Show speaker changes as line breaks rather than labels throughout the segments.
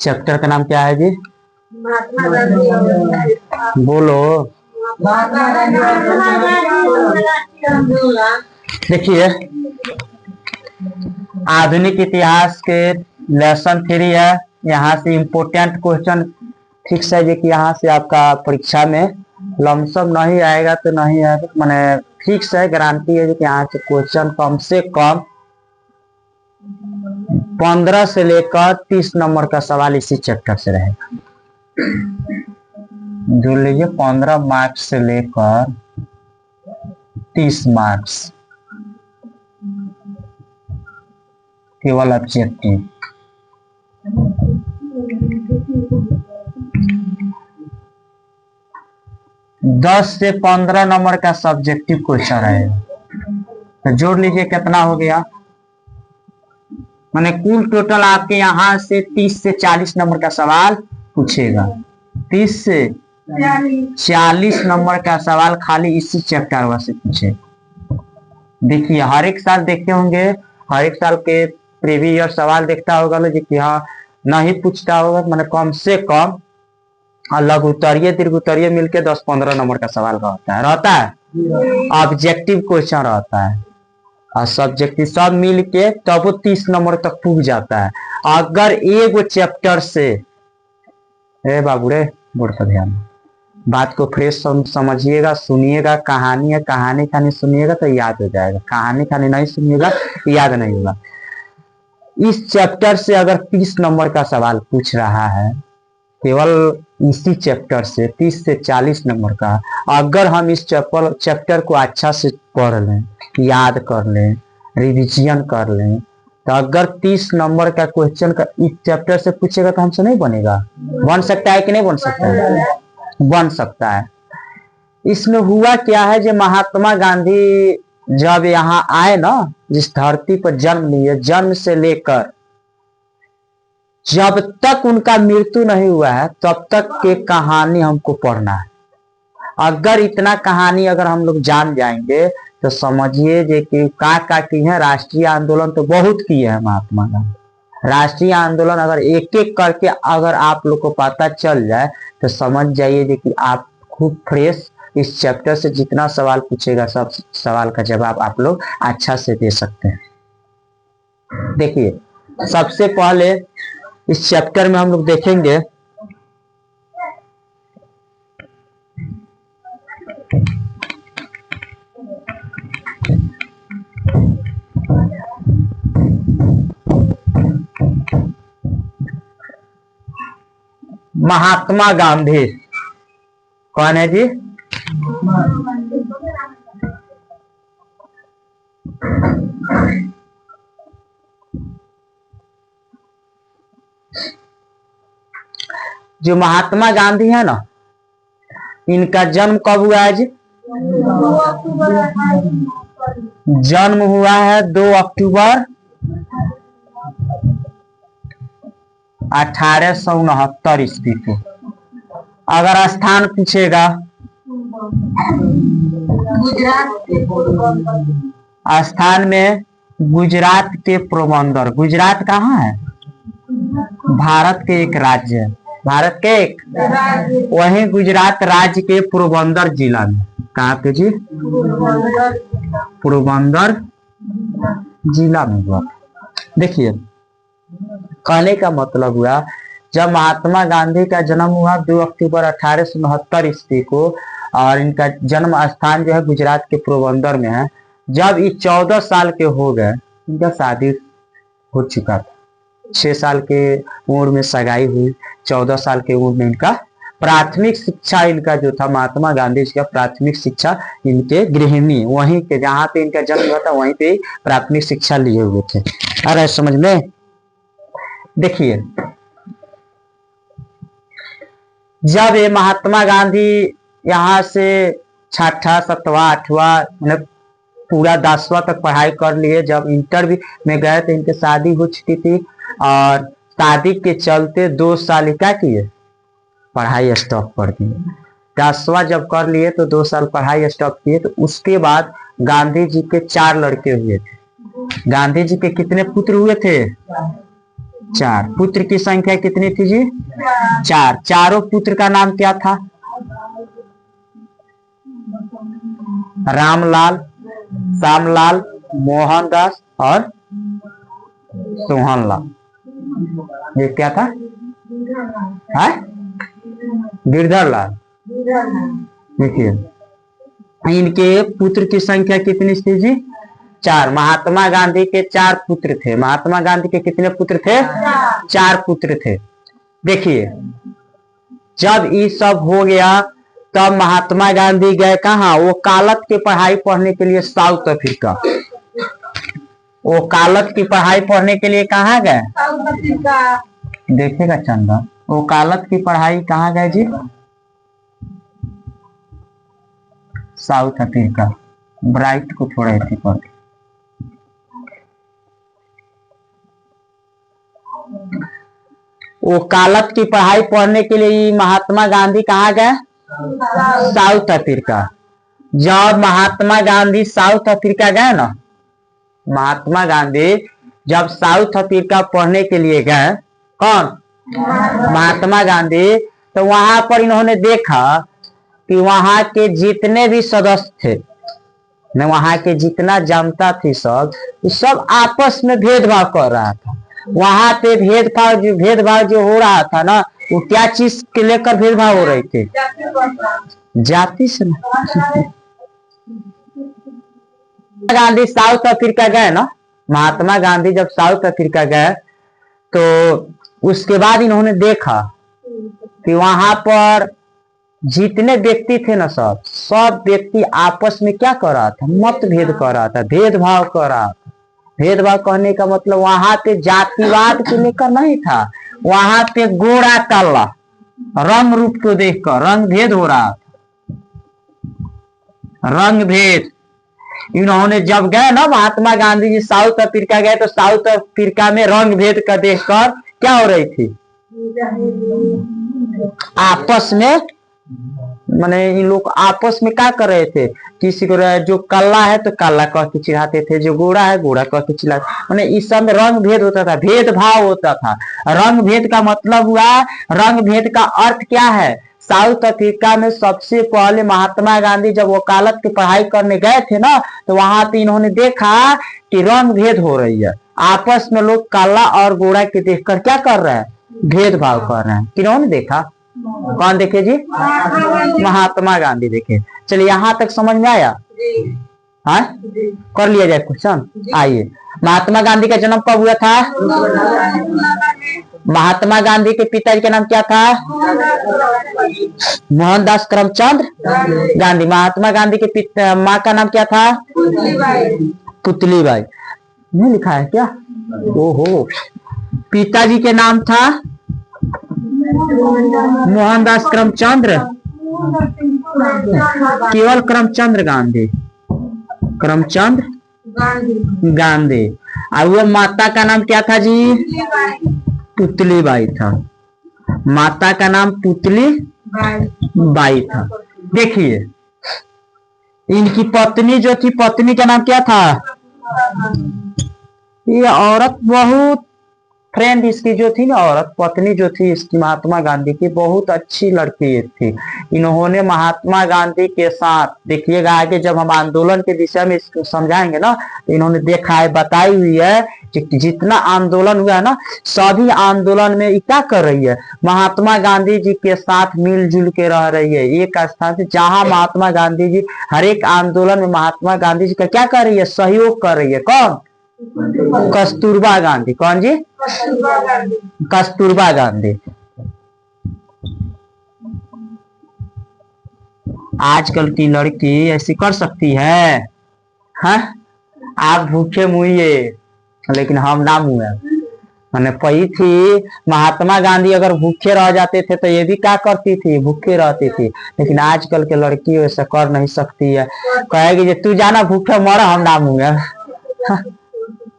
Chapter का नाम क्या है जी?
महात्मा गांधी।
बोलो। देखिए, आधुनिक इतिहास के लेसन 3 है। यहाँ से इम्पोर्टेंट क्वेश्चन फिक्स है जी कि यहाँ से आपका परीक्षा में लमसम नहीं आएगा तो नहीं आएगा, मैंने फिक्स है, गारंटी है कि यहाँ से क्वेश्चन कम से कम 15 से लेकर 30 नंबर का सवाल इसी चैप्टर से रहेगा। जोड़ लीजिए, 15 मार्क्स से लेकर 30 मार्क्स केवल ऑब्जेक्टिव। दस से 15 नंबर का सब्जेक्टिव क्वेश्चन रहेगा। तो जोड़ लीजिए कितना हो गया, माने कुल टोटल आपके यहाँ से 30 से 40 नंबर का सवाल पूछेगा। 30 से 40 नंबर का सवाल खाली इसी चैप्टर से पूछेगा। देखिए, हर एक साल देखते होंगे, हर एक साल के प्रीवियस ईयर सवाल देखता होगा जो कि हाँ नहीं पूछता होगा, मैंने कम से कम लघु उत्तरीय दीर्घ उत्तरीय मिलके 10-15 नंबर का सवाल रहता है। ऑब्जेक्टिव क्वेश्चन रहता है और सब्जेक्टिव सब मिल के तब वो 30 नंबर तक पूछ जाता है। अगर एक चैप्टर से बाबूरे बोर्ड का ध्यान, बात को फ्रेश समझिएगा, सुनिएगा। कहानी है, कहानी खानी सुनिएगा तो याद हो जाएगा, कहानी खानी नहीं सुनिएगा याद नहीं होगा। इस चैप्टर से अगर 30 नंबर का सवाल पूछ रहा है, केवल इसी चैप्टर से 30 से 40 नंबर का, अगर हम इस चैप्टर को अच्छा से पढ़ लें, याद कर लें, रिविजन कर लें, तो अगर 30 नंबर का क्वेश्चन का इस चैप्टर से पूछेगा तो हमसे नहीं बनेगा। बन सकता है कि नहीं बन सकता है? बन सकता है। इसमें हुआ क्या है, जो महात्मा गांधी जब यहाँ आए ना, जिस धरती पर जन्म लिए, जन्म से लेकर जब तक उनका मृत्यु नहीं हुआ है तब तक के कहानी हमको पढ़ना है। अगर इतना कहानी अगर हम लोग जान जाएंगे तो समझिए जे कि का की है। राष्ट्रीय आंदोलन तो बहुत किए हैं महात्मा गांधी। राष्ट्रीय आंदोलन अगर एक एक करके अगर आप लोग को पता चल जाए तो समझ जाइए जे कि आप खूब फ्रेश इस चैप्टर से जितना सवाल पूछेगा सब सवाल का जवाब आप लोग अच्छा से दे सकते हैं। देखिए, सबसे पहले इस चैप्टर में हम लोग देखेंगे महात्मा गांधी कौन है जी? जो महात्मा गांधी है ना, इनका जन्म कब हुआ है जी? जन्म हुआ है 2 अक्टूबर 1869 ईस्वी को। अगर स्थान पूछेगा, स्थान में गुजरात के पोरबंदर। गुजरात कहाँ है? भारत के एक राज्य है, भारत के एक, वही गुजरात राज्य के पोरबंदर जिला में। कहाँ पे जी? पोरबंदर जिला में हुआ। देखिए, कहने का मतलब हुआ, जब महात्मा गांधी का जन्म हुआ 2 अक्टूबर 1869 ईस्वी को, और इनका जन्म स्थान जो है गुजरात के पोरबंदर में है। जब ये 14 साल के हो गए, इनका शादी हो चुका था। 6 साल के उम्र में सगाई हुई, 14 साल के उम्र में इनका प्राथमिक शिक्षा, इनका जो था महात्मा गांधी जी का प्राथमिक शिक्षा इनके गृहिणी, वहीं के जहाँ पे इनका जन्म हुआ था वहीं पे प्राथमिक शिक्षा लिए हुए थे। आ रहा है समझ में? देखिए, जब ये महात्मा गांधी यहाँ से 6ठा 7वां 8वां मतलब पूरा 10वां तक पढ़ाई कर लिए, जब इंटर में गए तो इनकी शादी हो चुकी थी, और शादी के चलते 2 साल क्या किए, पढ़ाई स्टॉप कर दिए। 10वां जब कर लिए तो 2 साल पढ़ाई स्टॉप किए। तो उसके बाद गांधी जी के 4 लड़के हुए थे। गांधी जी के कितने पुत्र हुए थे? 4। पुत्र की संख्या कितनी थी जी? 4। चारों पुत्र का नाम क्या था? रामलाल, श्यामलाल, मोहनदास और सोहनलाल। ये क्या था? गिरधरलाल। देखिए इनके पुत्र की संख्या कितनी थी जी? 4। महात्मा गांधी के 4 पुत्र थे। महात्मा गांधी के कितने पुत्र थे? 4 पुत्र थे। देखिए जब ये सब हो गया तब महात्मा गांधी गए कहाँ? वो कालत की पढ़ाई पढ़ने के लिए साउथ अफ्रीका। वो कालत की पढ़ाई पढ़ने के लिए कहाँ गए? देखेगा चंदा, वो कालत की पढ़ाई कहाँ गए जी? South Africa. ब्राइट को थोड़ा ऐसे कर दे। वो कालत की पढ़ाई पढ़ने के लिए महात्मा गांधी कहाँ गए? South Africa. जब महात्मा गांधी साउथ अफ्रीका गए ना, महात्मा गांधी जब साउथ अफ्रीका पढ़ने के लिए गए, कौन? महात्मा गांधी, तो वहां पर इन्होंने देखा कि वहां के जितने भी सदस्य थे, वहां के जितना जनता थी, सब आपस में भेदभाव कर रहा था। वहां पे भेदभाव जो हो रहा था ना, वो क्या चीज के लेकर भेदभाव हो रहे थे? जाति से। गांधी साउथ अफ्रीका गए ना, महात्मा गांधी जब साउथ अफ्रीका गए तो उसके बाद इन्होंने देखा कि वहां पर जितने व्यक्ति थे ना, सब व्यक्ति आपस में क्या कर रहा था? मतभेद कर रहा था, भेदभाव कर रहा था। भेदभाव कहने का मतलब वहां पे जातिवाद को लेकर नहीं था, वहां पे गोरा काला रंग रूप को देखकर रंग भेद हो रहा था। रंग भेद इन्होंने जब गए ना, महात्मा गांधी जी साउथ अफ्रीका गए, तो साउथ अफ्रीका में रंग भेद का देखकर क्या हो रही थी? आपस में, माने इन लोग आपस में क्या कर रहे थे? किसी को जो काला है तो काला कह के चिढ़ाते थे, जो गोरा है गोरा कह के चिढ़ाते, माने इस सब में रंग भेद होता था, भेदभाव होता था। रंग भेद का मतलब हुआ, रंग भेद का अर्थ क्या है? साउथ अफ्रीका में सबसे पहले महात्मा गांधी जब वकालत की पढ़ाई करने गए थे ना, तो वहां पे इन्होंने देखा कि रंग भेद हो रही है, आपस में लोग काला और गोरा के देखकर क्या कर रहे हैं? भेदभाव कर रहे हैं। किन्होंने देखा? कौन देखे जी? महात्मा गांधी देखे। चलिए यहाँ तक समझ में आया? हाँ, कर लिया जाए क्वेश्चन। आइए, महात्मा गांधी का जन्म कब हुआ था? महात्मा गांधी के पिताजी का नाम क्या था? मोहनदास करमचंद गांधी। महात्मा गांधी के माँ का नाम क्या था? पुतलीबाई। नहीं लिखा है क्या? ओहो, पिताजी के नाम था मोहनदास करमचंद्र, केवल करमचंद्र गांधी, करमचंद गांधी। और वो माता का नाम क्या था जी? पुतलीबाई था। माता का नाम पुतलीबाई था। देखिए इनकी पत्नी जो थी, पत्नी का नाम क्या था? ये औरत बहुत, फ्रेंड इसकी जो थी ना, औरत पत्नी जो थी इसकी, महात्मा गांधी की बहुत अच्छी लड़की थी। इन्होंने महात्मा गांधी के साथ, देखिएगा आगे जब हम आंदोलन के विषय में इसको समझाएंगे ना, तो इन्होंने देखा है, बताई हुई है कि जितना आंदोलन हुआ है ना, सभी आंदोलन में क्या कर रही है? महात्मा गांधी जी के साथ मिलजुल के रह रही है। एक स्थान से जहां महात्मा गांधी जी हर एक आंदोलन में महात्मा गांधी जी का क्या कर रही है? सहयोग कर रही है। कौन? कस्तूरबा गांधी। कौन जी? कस्तूरबा गांधी। आजकल की लड़की ऐसी कर सकती है? हाँ? आप भूखे मुइये, लेकिन हम ना मुए। मैंने पही थी, महात्मा गांधी अगर भूखे रह जाते थे तो ये भी क्या करती थी? भूखे रहती थी। लेकिन आजकल के लड़की ऐसा कर नहीं सकती है। कहेगी जे तू जाना भूखे मर, हम ना मुए।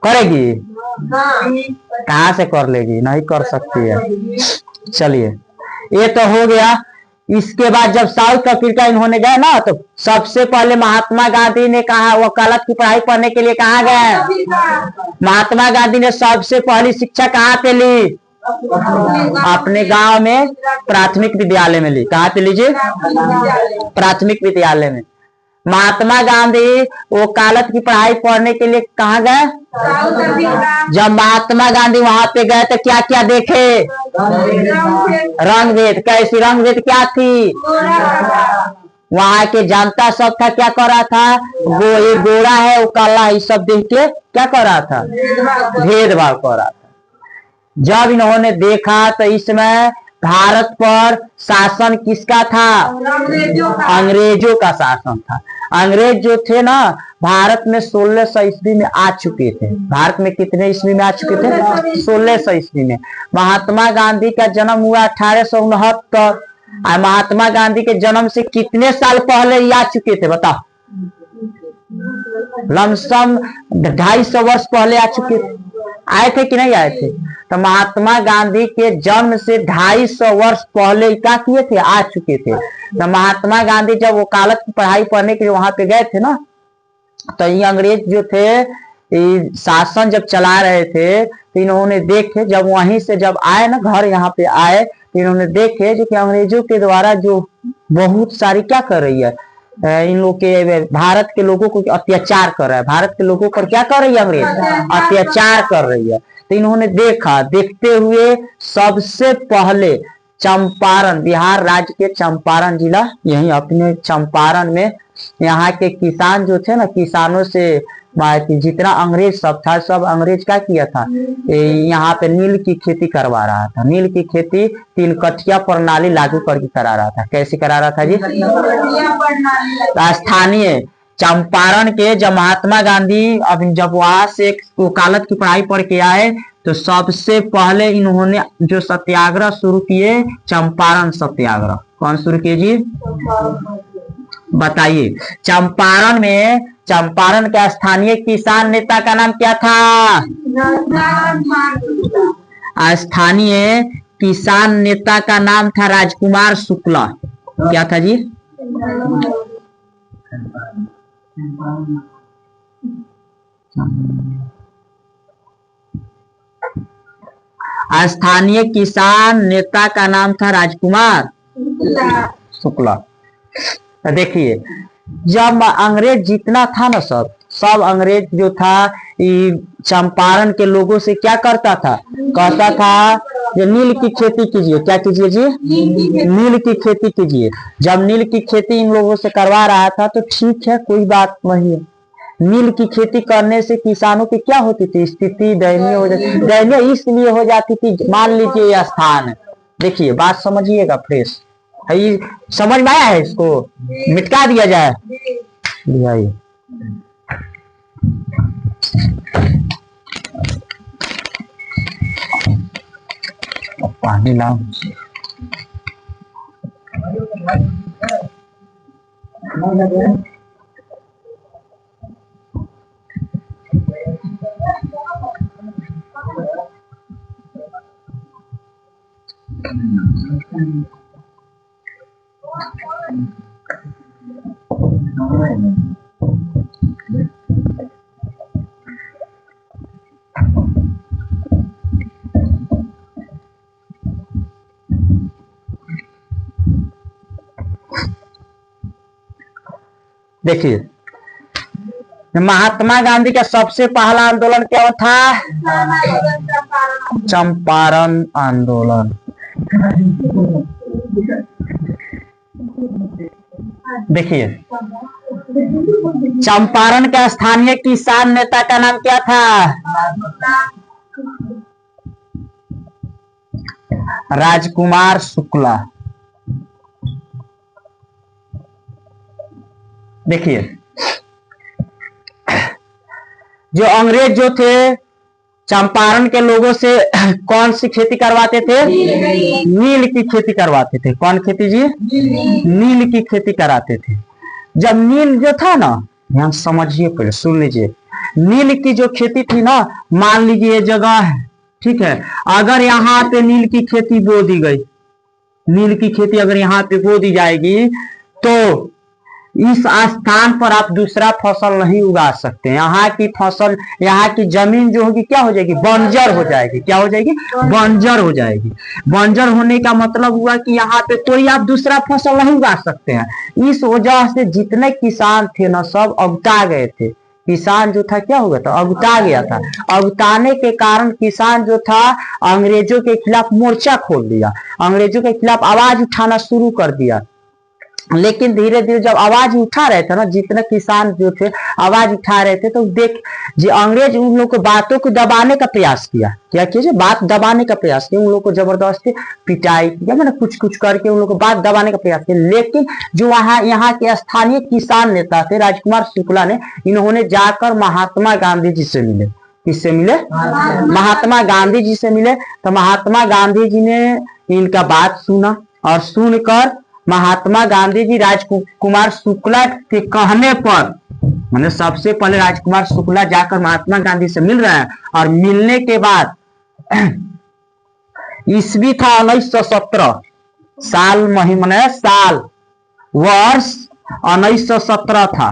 करेगी? कहाँ से कर लेगी? नहीं कर सकती है। चलिए, ये तो हो गया इसके बाद जब साउथ अफ्रीका इन्होंने गए ना, तो सबसे पहले महात्मा गांधी ने कहा वकालत की पढ़ाई पढ़ने के लिए कहाँ गए। महात्मा गांधी ने सबसे पहली शिक्षा कहाँ पे ली, अपने गांव में प्राथमिक विद्यालय में ली। कहाँ पे लीजिए, प्राथमिक विद्यालय में। महात्मा गांधी वकालत की पढ़ाई पढ़ने के लिए कहाँ गए। जब महात्मा गांधी वहां पे गए तो क्या क्या देखे, रंग भेद। कैसी रंग भेद क्या थी, वहां के जनता सब था क्या कर रहा था, वो ये गोरा है वो काला है, सब देख के क्या कर रहा था, भेदभाव कर रहा था। जब इन्होंने देखा तो इसमें भारत पर शासन किसका था, अंग्रेजों का शासन था। अंग्रेज जो थे ना भारत में 1600 ईस्वी में आ चुके थे। भारत में कितने ईस्वी में आ चुके थे, 1600 ईस्वी में। महात्मा गांधी का जन्म हुआ 1869। महात्मा गांधी के जन्म से कितने साल पहले ये आ चुके थे बताओ, लमसम 250 वर्ष पहले आ चुके थे। आए थे कि नहीं आए थे। तो महात्मा गांधी के जन्म से 250 वर्ष पहले क्या किए थे, आ चुके थे। तो महात्मा गांधी जब वकालत की पढ़ाई पढ़ने के लिए वहां पे गए थे ना, तो ये अंग्रेज जो थे शासन जब चला रहे थे, तो इन्होंने देखे, जब वहीं से जब आए ना घर यहाँ पे आए, तो इन्होंने देखे जो कि अंग्रेजों के द्वारा जो बहुत सारी क्या कर रही है, इन लोग के भारत के लोगों को अत्याचार कर रहा है। भारत के लोगों पर क्या कर रही है, अंग्रेज अत्याचार कर रही है। तो इन्होंने देखा, देखते हुए सबसे पहले चंपारण, बिहार राज्य के चंपारण जिला, यही अपने चंपारण में यहाँ के किसान जो थे ना, किसानों से जितना अंग्रेज सब था, सब अंग्रेज क्या किया था, यहाँ पे नील की खेती करवा रहा था। नील की खेती 3 कठिया प्रणाली लागू करके करा रहा था। कैसे करा रहा था जी, स्थानीय चंपारण के जब महात्मा गांधी अब जब वहां से वकालत की पढ़ाई पढ़ के आए, तो सबसे पहले इन्होंने जो सत्याग्रह शुरू किए, चंपारण सत्याग्रह। कौन शुरू किए जी, बताइए। चंपारण में, चंपारण के स्थानीय किसान नेता का नाम क्या था, स्थानीय किसान नेता का नाम था राजकुमार शुक्ला। क्या था जी, स्थानीय किसान नेता का नाम था राजकुमार शुक्ला। देखिए जब अंग्रेज जितना था ना, सब अंग्रेज जो था चंपारण के लोगों से क्या करता था, कहता था ये नील की खेती कीजिए। क्या कीजिए जी, नील की खेती कीजिए। जब नील की खेती इन लोगों से करवा रहा था तो ठीक है, कोई बात नहीं है। नील की खेती करने से किसानों की क्या होती थी स्थिति, दयनीय हो जाती। दयनीय इसलिए हो जाती थी, मान लीजिए यह स्थान है, देखिए बात समझिएगा फ्रेश है, समझ में आया है, इसको मिटका दिया जाए। लियाइए पानी लाओ। देखिए महात्मा गांधी का सबसे पहला आंदोलन क्या था, चंपारण आंदोलन। देखिए चंपारण का स्थानीय किसान नेता का नाम क्या था, राजकुमार शुक्ला। देखिए जो अंग्रेज जो थे चंपारण के लोगों से कौन सी खेती करवाते थे, नील की खेती करवाते थे। कौन खेती जी, नील की खेती कराते थे। जब नील जो था ना, ध्यान समझिए पहले सुन लीजिए, नील की जो खेती थी ना, मान लीजिए ये जगह है, ठीक है, अगर यहाँ पे नील की खेती बो दी गई, नील की खेती अगर यहाँ पे बो दी जाएगी तो इस स्थान पर आप दूसरा फसल नहीं उगा सकते। यहाँ की फसल, यहाँ की जमीन जो होगी क्या हो जाएगी, बंजर हो जाएगी। क्या हो जाएगी, बंजर हो जाएगी। बंजर होने का मतलब हुआ कि यहाँ पे कोई आप दूसरा फसल नहीं उगा सकते हैं। इस वजह से जितने किसान थे ना सब अगुता गए थे। किसान जो था क्या हो गया था, अगुता गया था। अगुताने के कारण किसान जो था अंग्रेजों के खिलाफ मोर्चा खोल दिया, अंग्रेजों के खिलाफ आवाज उठाना शुरू कर दिया। लेकिन धीरे धीरे जब आवाज उठा रहे थे ना, जितने किसान जो थे आवाज उठा रहे थे, तो देख जी अंग्रेज उन लोग को बातों को दबाने का प्रयास किया। क्या कीजिए, बात दबाने का प्रयास किया। उन लोग को जबरदस्ती पिटाई किया, मैंने कुछ कुछ करके उन लोग को बात दबाने का प्रयास किया। लेकिन जो यहाँ के स्थानीय किसान नेता थे राजकुमार शुक्ला ने, इन्होंने जाकर महात्मा गांधी जी से मिले। किससे मिले, महात्मा गांधी जी से मिले। तो महात्मा गांधी जी ने इनका बात सुना और सुनकर महात्मा गांधी जी राजकुमार शुक्ला के कहने पर, मैंने सबसे पहले राजकुमार शुक्ला जाकर महात्मा गांधी से मिल रहे हैं। और मिलने के बाद ईस्वी था 1917, साल महीने साल वर्ष 1917 था।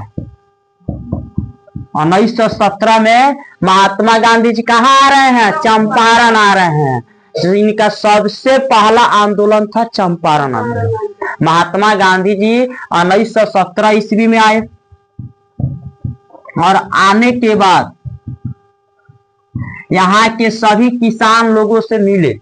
1917 में महात्मा गांधी जी कहाँ आ रहे हैं, चंपारण आ रहे हैं। तो इनका सबसे पहला आंदोलन था चंपारण आंदोलन। महात्मा गांधी जी 1917 ईस्वी में आए और आने के बाद यहाँ के सभी किसान लोगों से मिले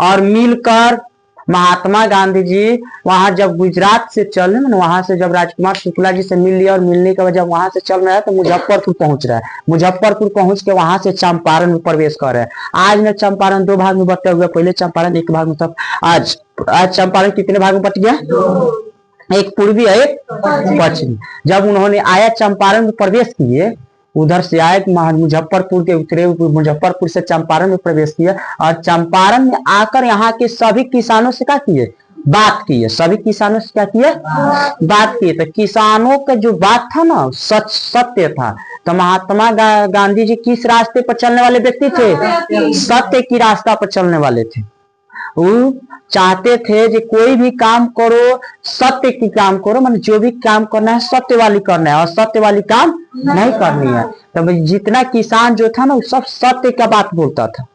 और मिलकर महात्मा गांधी जी वहां जब गुजरात से चल रहे, वहां से जब राजकुमार शुक्ला जी से मिल लिया और मिलने के बाद जब वहां से चल रहा है तो मुजफ्फरपुर पहुंच रहा है। मुजफ्फरपुर पहुंच के वहां से चंपारण में प्रवेश कर रहे हैं। आज में चंपारण दो भाग में बटा हुआ, पहले चंपारण एक भाग में था। आज चंपारण कितने भाग में बट गया, एक पूर्वी है एक पश्चिमी। जब उन्होंने आया चंपारण में प्रवेश किए, उधर से आए मुजफ्फरपुर के उतरे, मुजफ्फरपुर से चंपारण में प्रवेश किया और चंपारण में आकर यहाँ के सभी किसानों से क्या किए, बात किए। सभी किसानों से क्या किए, बात किए। तो किसानों का जो बात था ना सच सत्य था। तो महात्मा गांधी जी किस रास्ते पर चलने वाले व्यक्ति थे, सत्य की रास्ता पर चलने वाले थे। वो चाहते थे कि कोई भी काम करो सत्य की काम करो, मतलब जो भी काम करना है सत्य वाली करना है और सत्य वाली काम नहीं करनी है। तो जितना किसान जो था ना वो सब सत्य का बात बोलता था,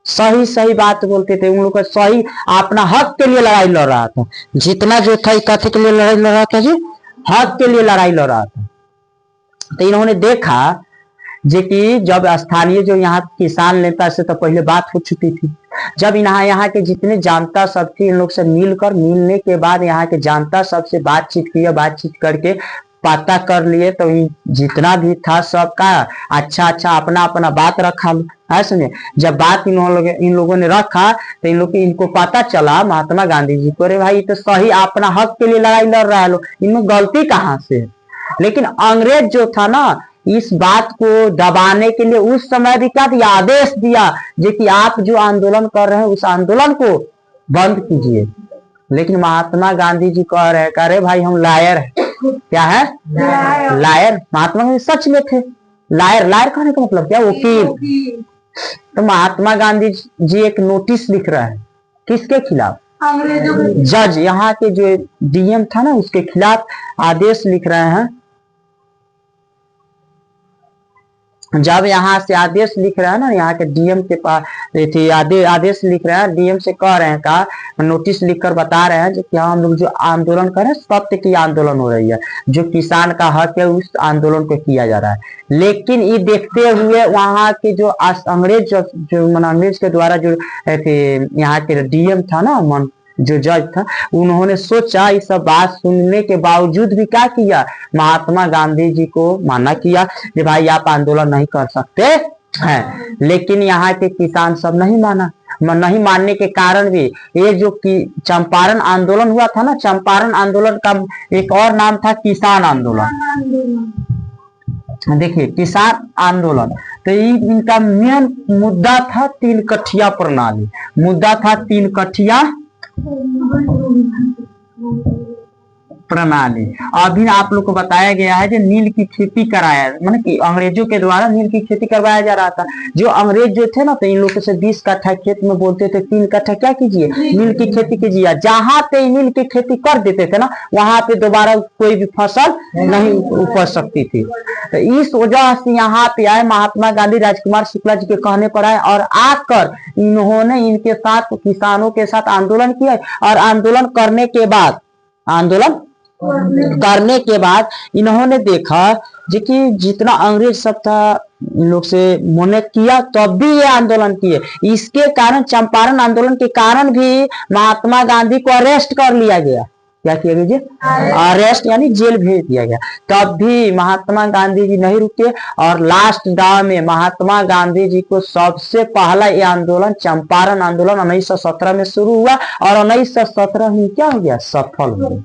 सही सही बात बोलते थे। उन लोग का सही अपना हक के लिए लड़ाई लड़ रहा था। जितना जो था कथी के लिए लड़ाई लड़ रहा था जी, हक के लिए लड़ाई लड़ रहा था। तो इन्होंने देखा जे कि जब स्थानीय जो यहाँ किसान नेता से तो पहले बात हो चुकी थी, जब यहाँ के जितने जानता सब थी इन लोग से मिलने के बाद यहाँ के जानता सबसे बातचीत किया, बातचीत करके पता कर लिए। तो जितना भी था सबका अच्छा अपना अपना बात रखा है, समझे। जब बात इन लोगों ने रखा तो इनको पता चला महात्मा गांधी जी को, अरे भाई तो सही अपना हक के लिए लड़ाई लड़ रहा है लोग, इनमें गलती कहाँ से है। लेकिन अंग्रेज जो था ना इस बात को दबाने के लिए उस समय भी क्या दिया, आदेश दिया जो कि आप जो आंदोलन कर रहे हैं उस आंदोलन को बंद कीजिए। लेकिन महात्मा गांधी जी कह रहे भाई हम लायर है। क्या है, लायर। महात्मा गांधी सच में थे लायर। लायर कहने का मतलब क्या, वकील। तो महात्मा गांधी जी एक नोटिस लिख रहा है, किसके खिलाफ, जज, यहाँ के जो डीएम था ना उसके खिलाफ आदेश लिख रहे हैं। जब यहाँ से आदेश लिख रहे हैं ना, यहाँ के डीएम के पास आदेश लिख रहे हैं, डीएम से कह रहे हैं का नोटिस लिखकर बता रहे हैं कि हम लोग जो आंदोलन कर रहे हैं सत्य की आंदोलन हो रही है, जो किसान का हक है उस आंदोलन को किया जा रहा है। लेकिन ये देखते हुए वहाँ के जो अंग्रेज के द्वारा जो यहाँ के डीएम था ना, जो जज था, उन्होंने सोचा इस सब बात सुनने के बावजूद भी क्या किया, महात्मा गांधी जी को माना किया कि भाई आप आंदोलन नहीं कर सकते हैं। लेकिन यहाँ के किसान सब नहीं माना। नहीं मानने के कारण भी ये जो चंपारण आंदोलन हुआ था ना, चंपारण आंदोलन का एक और नाम था किसान आंदोलन। देखिए किसान आंदोलन, तो इनका मेन मुद्दा था 3 कठिया प्रणाली। मुद्दा था 3 कठिया प्रणाली। अभी आप लोग को बताया गया है जो नील की खेती कराया, मतलब कि अंग्रेजों के द्वारा नील की खेती करवाया जा रहा था। जो अंग्रेज जो थे ना, तो इन लोगों से 20 कट्ठा खेत में बोलते थे 3 कट्ठा क्या कीजिए, नील की खेती कीजिए। जहां पे नील की खेती कर देते थे ना, वहां पे दोबारा कोई भी फसल नहीं उपज सकती थी। तो इस वजह से यहाँ पे आए महात्मा गांधी, राजकुमार शुक्ला जी के कहने पर आए, और आकर इन्होंने इनके साथ किसानों के साथ आंदोलन किया। और आंदोलन करने के बाद इन्होंने देखा जी कि जितना अंग्रेज सब था इन लोग से मना किया, तब भी ये आंदोलन किए। इसके कारण चंपारण आंदोलन के कारण भी महात्मा गांधी को अरेस्ट कर लिया गया। क्या किया गया जी? अरेस्ट यानी जेल भेज दिया गया। तब भी महात्मा गांधी जी नहीं रुके, और लास्ट दाव में महात्मा गांधी जी को सबसे पहला ये आंदोलन चंपारण आंदोलन 1917 में शुरू हुआ, और 1917 में क्या हो गया, सफल हो गया।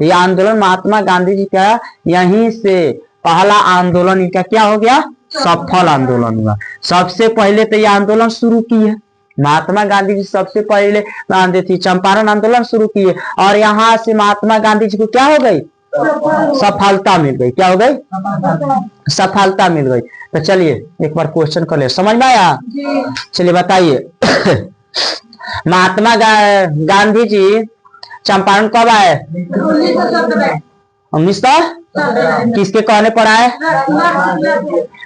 ये आंदोलन महात्मा गांधी जी का यहीं से पहला आंदोलन इनका क्या हो गया, सफल आंदोलन हुआ। सबसे पहले तो ये आंदोलन शुरू किए महात्मा गांधी जी, सबसे पहले गांधी थी चंपारण आंदोलन शुरू किए, और यहाँ से महात्मा गांधी जी को क्या हो गई, सफलता मिल गई। क्या हो गई, सफलता मिल गई। तो चलिए एक बार क्वेश्चन कर ले, समझ में आया? चलिए बताइए महात्मा गांधी जी चंपारण कब आए? 1900 किसके कहने पर आए?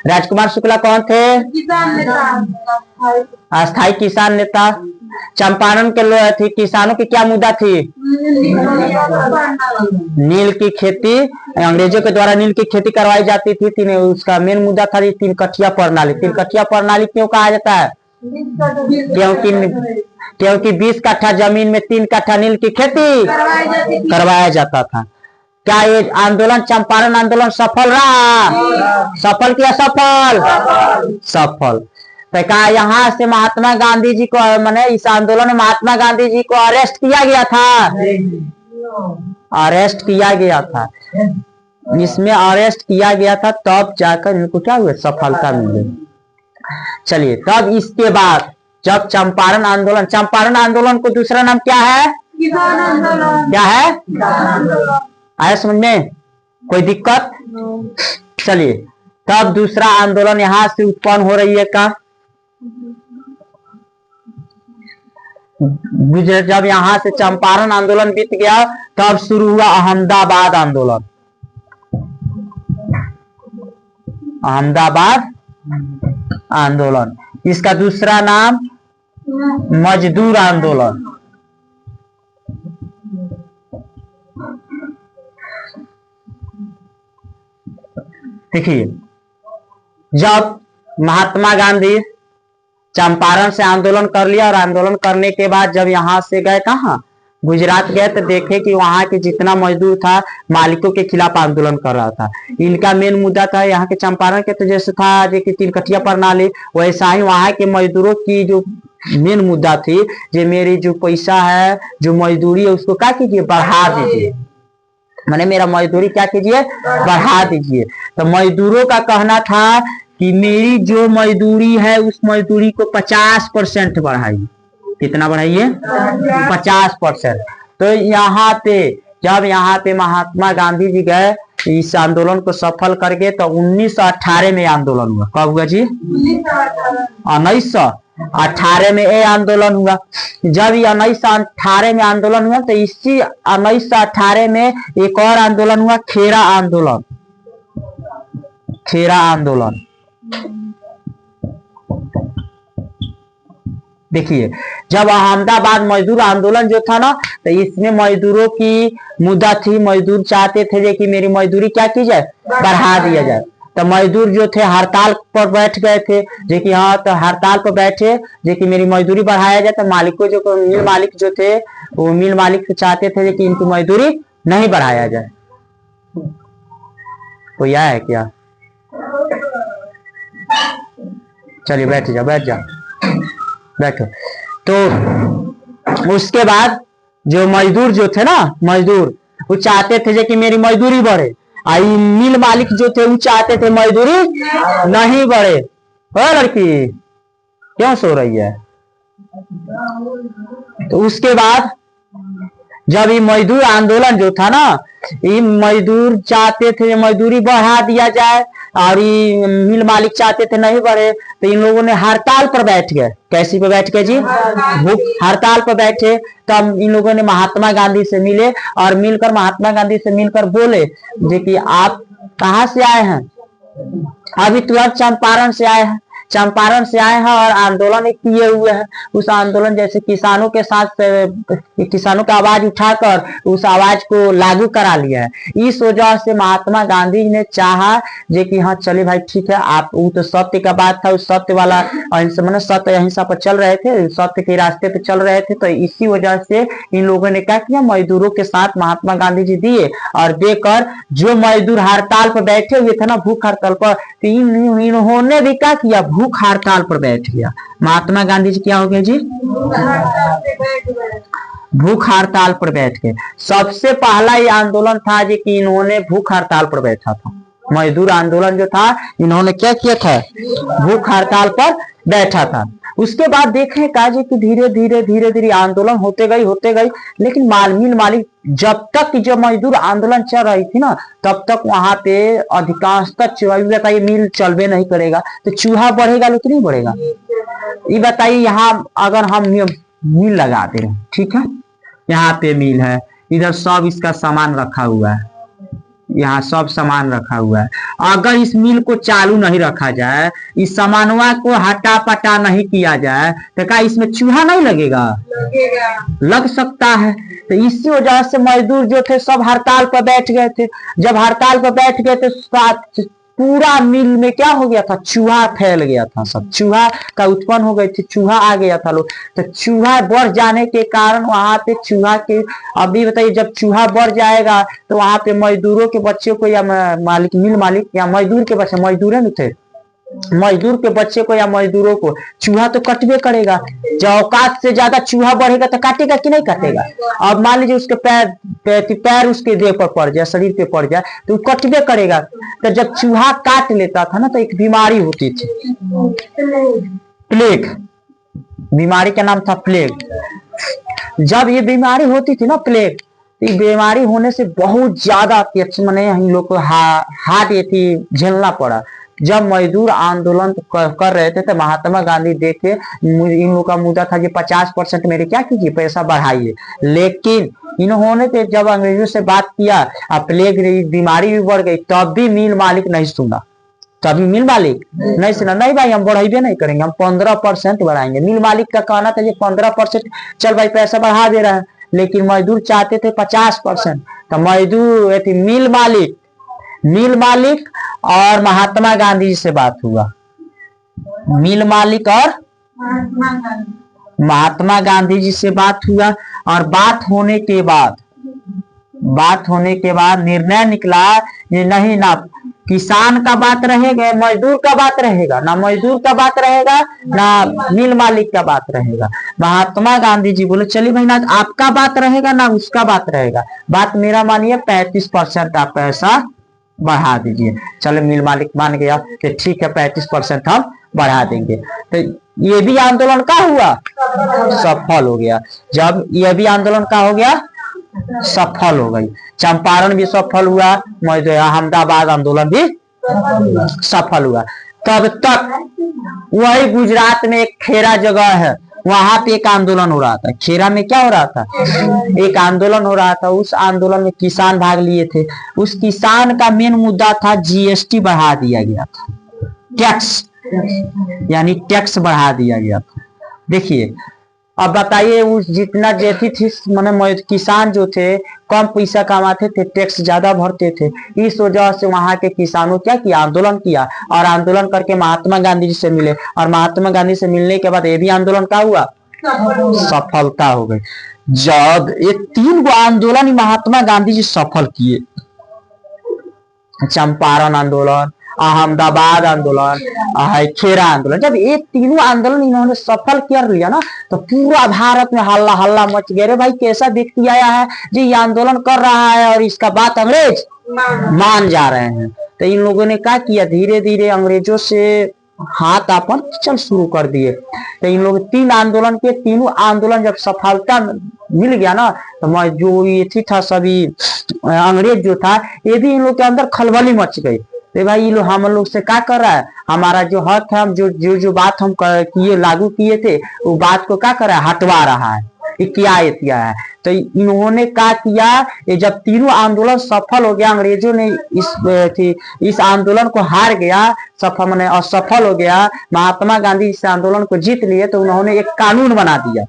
राजकुमार शुक्ला कौन थे? अस्थाई किसान नेता। चंपारण के लोग थे, किसानों की क्या मुद्दा थी? नील की खेती, अंग्रेजों के द्वारा नील की खेती करवाई जाती थी। उसका मेन मुद्दा था 3 कठिया प्रणाली। 3 कठिया प्रणाली क्यों कहा जाता है? क्योंकि 20 कट्ठा जमीन में 3 कट्ठा नील की खेती करवाया जाता था। क्या ये आंदोलन चंपारण आंदोलन सफल रहा? सफल किया, सफल। तो कहा यहाँ से महात्मा गांधी जी को, मैंने इस आंदोलन में महात्मा गांधी जी को अरेस्ट किया गया था, अरेस्ट किया गया था, इसमें अरेस्ट किया गया था, तब जाकर इनको क्या हुआ, सफलता मिल गई। चलिए तब इसके बाद जब चंपारण आंदोलन को दूसरा नाम क्या है? क्या है? आया समझ में? कोई दिक्कत? चलिए तब दूसरा आंदोलन यहां से उत्पन्न हो रही है का, जब यहां से चंपारण आंदोलन बीत गया तब शुरू हुआ अहमदाबाद आंदोलन। अहमदाबाद आंदोलन, इसका दूसरा नाम मजदूर आंदोलन। देखिए जब महात्मा गांधी चंपारण से आंदोलन कर लिया, और आंदोलन करने के बाद जब यहाँ से गए कहाँ, गुजरात गए, तो देखे कि वहां के जितना मजदूर था मालिकों के खिलाफ आंदोलन कर रहा था। इनका मेन मुद्दा था यहाँ के चंपारण के, तो जैसे था जो कि 3 कठिया प्रणाली, वैसा ही वहां के मजदूरों की जो मेन मुद्दा थी, जो मेरी जो पैसा है, जो मजदूरी है, उसको क्या कीजिए, बढ़ा दीजिए। मैंने मेरा मजदूरी क्या कीजिए, बढ़ा दीजिए। तो मजदूरों का कहना था कि मेरी जो मजदूरी है उस मजदूरी को 50% बढ़ाइए। कितना बढ़ाइए? 50%। तो यहाँ पे जब यहाँ पे महात्मा गांधी जी गए इस आंदोलन को सफल करके, तो 1918 में आंदोलन हुआ। कब हुआ जी? 1918 में ये आंदोलन हुआ। जब ये 1918 में आंदोलन हुआ, तो इसी 1918 में एक और आंदोलन हुआ, खेरा आंदोलन। खेरा आंदोलन देखिए जब अहमदाबाद मजदूर आंदोलन जो था ना, तो इसमें मजदूरों की मुद्दा थी, मजदूर चाहते थे कि मेरी मजदूरी क्या की जाए, बढ़ा दिया जाए। तो मजदूर जो थे हड़ताल पर बैठ गए थे, जो कि हाँ, तो हड़ताल पर बैठे जो कि मेरी मजदूरी बढ़ाया जाए। तो मालिकों जो मिल मालिक जो थे, वो मिल मालिक से चाहते थे कि इनकी मजदूरी नहीं बढ़ाया जाए। कोई आया है क्या? चलिए बैठ जा बैठो। तो उसके बाद जो मजदूर जो थे ना, मजदूर वो चाहते थे कि मेरी मजदूरी बढ़े, आई मिल मालिक जो थे वो चाहते थे मजदूरी नहीं बढ़े। लड़की क्यों सो रही है? तो उसके बाद जब ये मजदूर आंदोलन जो था ना, ये मजदूर चाहते थे मजदूरी बढ़ा दिया जाए और ये मिल मालिक चाहते थे नहीं बढ़े, तो इन लोगों ने हड़ताल पर बैठ गए। कैसी पे बैठ गए जी? भूख हड़ताल पर बैठे। तब इन लोगों ने महात्मा गांधी से मिले और मिलकर महात्मा गांधी से मिलकर बोले जी कि आप कहाँ से आए हैं? अभी तुरंत चंपारण से आए हैं, चंपारण से आए हैं और आंदोलन किए हुए हैं। उस आंदोलन जैसे किसानों के साथ किसानों का आवाज उठाकर उस आवाज को लागू करा लिया है। इस वजह से महात्मा गांधी ने चाहा जे कि हाँ चले भाई ठीक है, आप वो तो सत्य का बात था, उस सत्य वाला अहिंसा सत्य अहिंसा पर चल रहे थे, सत्य के रास्ते पे चल रहे थे। तो इसी वजह से इन लोगों ने क्या किया, मजदूरों के साथ महात्मा गांधी जी दिए और देकर जो मजदूर हड़ताल पर बैठे हुए थे ना, भूख हड़ताल पर, तो इन्होंने भी क्या किया, भूख हड़ताल पर बैठ गया। महात्मा गांधी जी क्या हो गए जी? भूख हड़ताल पर बैठ गए। सबसे पहला ये आंदोलन था जी कि इन्होंने भूख हड़ताल पर बैठा था। मजदूर आंदोलन जो था, इन्होंने क्या किया था, भूख हड़ताल पर बैठा था। उसके बाद देखें का जी कि धीरे धीरे आंदोलन होते गई, लेकिन मिल मालिक जब तक जो मजदूर आंदोलन चल रही थी ना, तब तक वहां पे अधिकांशतः चूहा, बताइए मिल चलबे नहीं करेगा तो चूहा बढ़ेगा लेकिन नहीं बढ़ेगा। ये बताइए यहाँ अगर हम मिल लगा दे रहे, ठीक है, यहाँ पे मिल है, इधर सब इसका सामान रखा हुआ है, यहाँ सब सामान रखा हुआ है। अगर इस मिल को चालू नहीं रखा जाए, इस सामानवा को हटा पटा नहीं किया जाए, तो क्या इसमें चूहा नहीं लगेगा? लग सकता है। तो इसी वजह से मजदूर जो थे सब हड़ताल पर बैठ गए थे। जब हड़ताल पर बैठ गए तो पूरा मिल में क्या हो गया था, चूहा फैल गया था, सब चूहा का उत्पन्न हो गई थी, चूहा आ गया था लोग। तो चूहा बढ़ जाने के कारण वहां पे चूहा के, अभी बताइए जब चूहा बढ़ जाएगा तो वहां पे मजदूरों के बच्चों को या मालिक, मिल मालिक या मजदूर के बच्चे, मजदूर है थे, मजदूर के बच्चे को या मजदूरों को चूहा तो कटबे करेगा। जब औकात से ज्यादा चूहा बढ़ेगा तो काटेगा कि नहीं काटेगा? अब मान लीजिए उसके पैर उसके देह पर पड़ जाए, शरीर पे पड़ जाए तो कटबे करेगा। तो जब चूहा काट लेता था ना तो एक बीमारी होती थी, प्लेग, बीमारी का नाम था प्लेग। जब ये बीमारी होती थी ना प्लेग, तो बीमारी होने से बहुत ज्यादा मैंने हम लोग को हार्ट ये थी झेलना पड़ा। जब मजदूर आंदोलन कर रहे थे तो महात्मा गांधी देखे इन लोगों का मुद्दा था कि 50% मेरे क्या कीजिए, पैसा बढ़ाइए। लेकिन इन्होंने तो जब अंग्रेजों से बात किया, प्लेग बीमारी भी बढ़ गई, तब भी मिल मालिक नहीं सुना। तभी मिल मालिक नहीं सुना, नहीं भाई हम बढ़ाइए नहीं करेंगे, हम 15% बढ़ाएंगे। मिल मालिक का कहना था 15%, चल भाई पैसा बढ़ा दे रहा है, लेकिन मजदूर चाहते थे 50%। तो मजदूर मिल मालिक और महात्मा गांधी जी से बात हुआ, मिल मालिक और महात्मा गांधी जी से बात हुआ। और बात होने के बाद निर्णय निकला ये नहीं, ना किसान का बात रहेगा, मजदूर का बात रहेगा, ना मजदूर का बात रहेगा, ना मिल मालिक का बात रहेगा। महात्मा गांधी जी बोले चलिए भाई, ना आपका बात रहेगा ना उसका बात रहेगा, बात मेरा मानिए 35% आप पैसा बढ़ा दीजिए। चलो मिल मालिक मान गया कि ठीक है 35% हम बढ़ा देंगे। तो ये भी आंदोलन का हुआ, सफल हो गया। जब ये भी आंदोलन का हो गया, सफल हो गई, चंपारण भी सफल हुआ, अहमदाबाद आंदोलन भी सफल हुआ। तब तक वही गुजरात में एक खेरा जगह है, वहां पे एक आंदोलन हो रहा था। खेरा में क्या हो रहा था, एक आंदोलन हो रहा था। उस आंदोलन में किसान भाग लिए थे। उस किसान का मेन मुद्दा था जीएसटी बढ़ा दिया गया था, टैक्स, यानी टैक्स बढ़ा दिया गया था। देखिए अब बताइए, उस जितना जैसी थी मैंने किसान जो थे कम पैसा कमाते थे, टैक्स ज्यादा भरते थे। इस वजह से वहां के किसानों क्या किया, आंदोलन किया और आंदोलन करके महात्मा गांधी जी से मिले। और महात्मा गांधी से मिलने के बाद ये भी आंदोलन का हुआ, सफलता हो गई। जब ये 3 गो आंदोलन महात्मा गांधी जी सफल किए, चंपारण आंदोलन, अहमदाबाद आंदोलन, खेरा आंदोलन, जब ये तीनों आंदोलन इन्होंने सफल कर लिया ना, तो पूरा भारत में हल्ला हल्ला मच गया। रे भाई कैसा व्यक्ति आया है जी, ये आंदोलन कर रहा है और इसका बात अंग्रेज मान जा रहे हैं। तो इन लोगों ने क्या किया, धीरे धीरे अंग्रेजों से हाथ अपन चल शुरू कर दिए। तो इन लोग 3 आंदोलन के, तीनों आंदोलन जब सफलता मिल गया ना, तो मैं जो ये थी था सभी अंग्रेज जो था, ये भी इन लोग के अंदर खलबली मच गई। तो भाई ये लोग हम लोग से क्या कर रहा है, हमारा जो हक है, हम जो बात हम किए लागू किए थे, वो बात को क्या कर रहा है, हटवा रहा है। ये किया है। तो इन्होंने क्या किया, ये जब तीनों आंदोलन सफल हो गया, अंग्रेजों ने इस आंदोलन को हार गया, सफल माने असफल हो गया, महात्मा गांधी इस आंदोलन को जीत लिए, तो उन्होंने एक कानून बना दिया।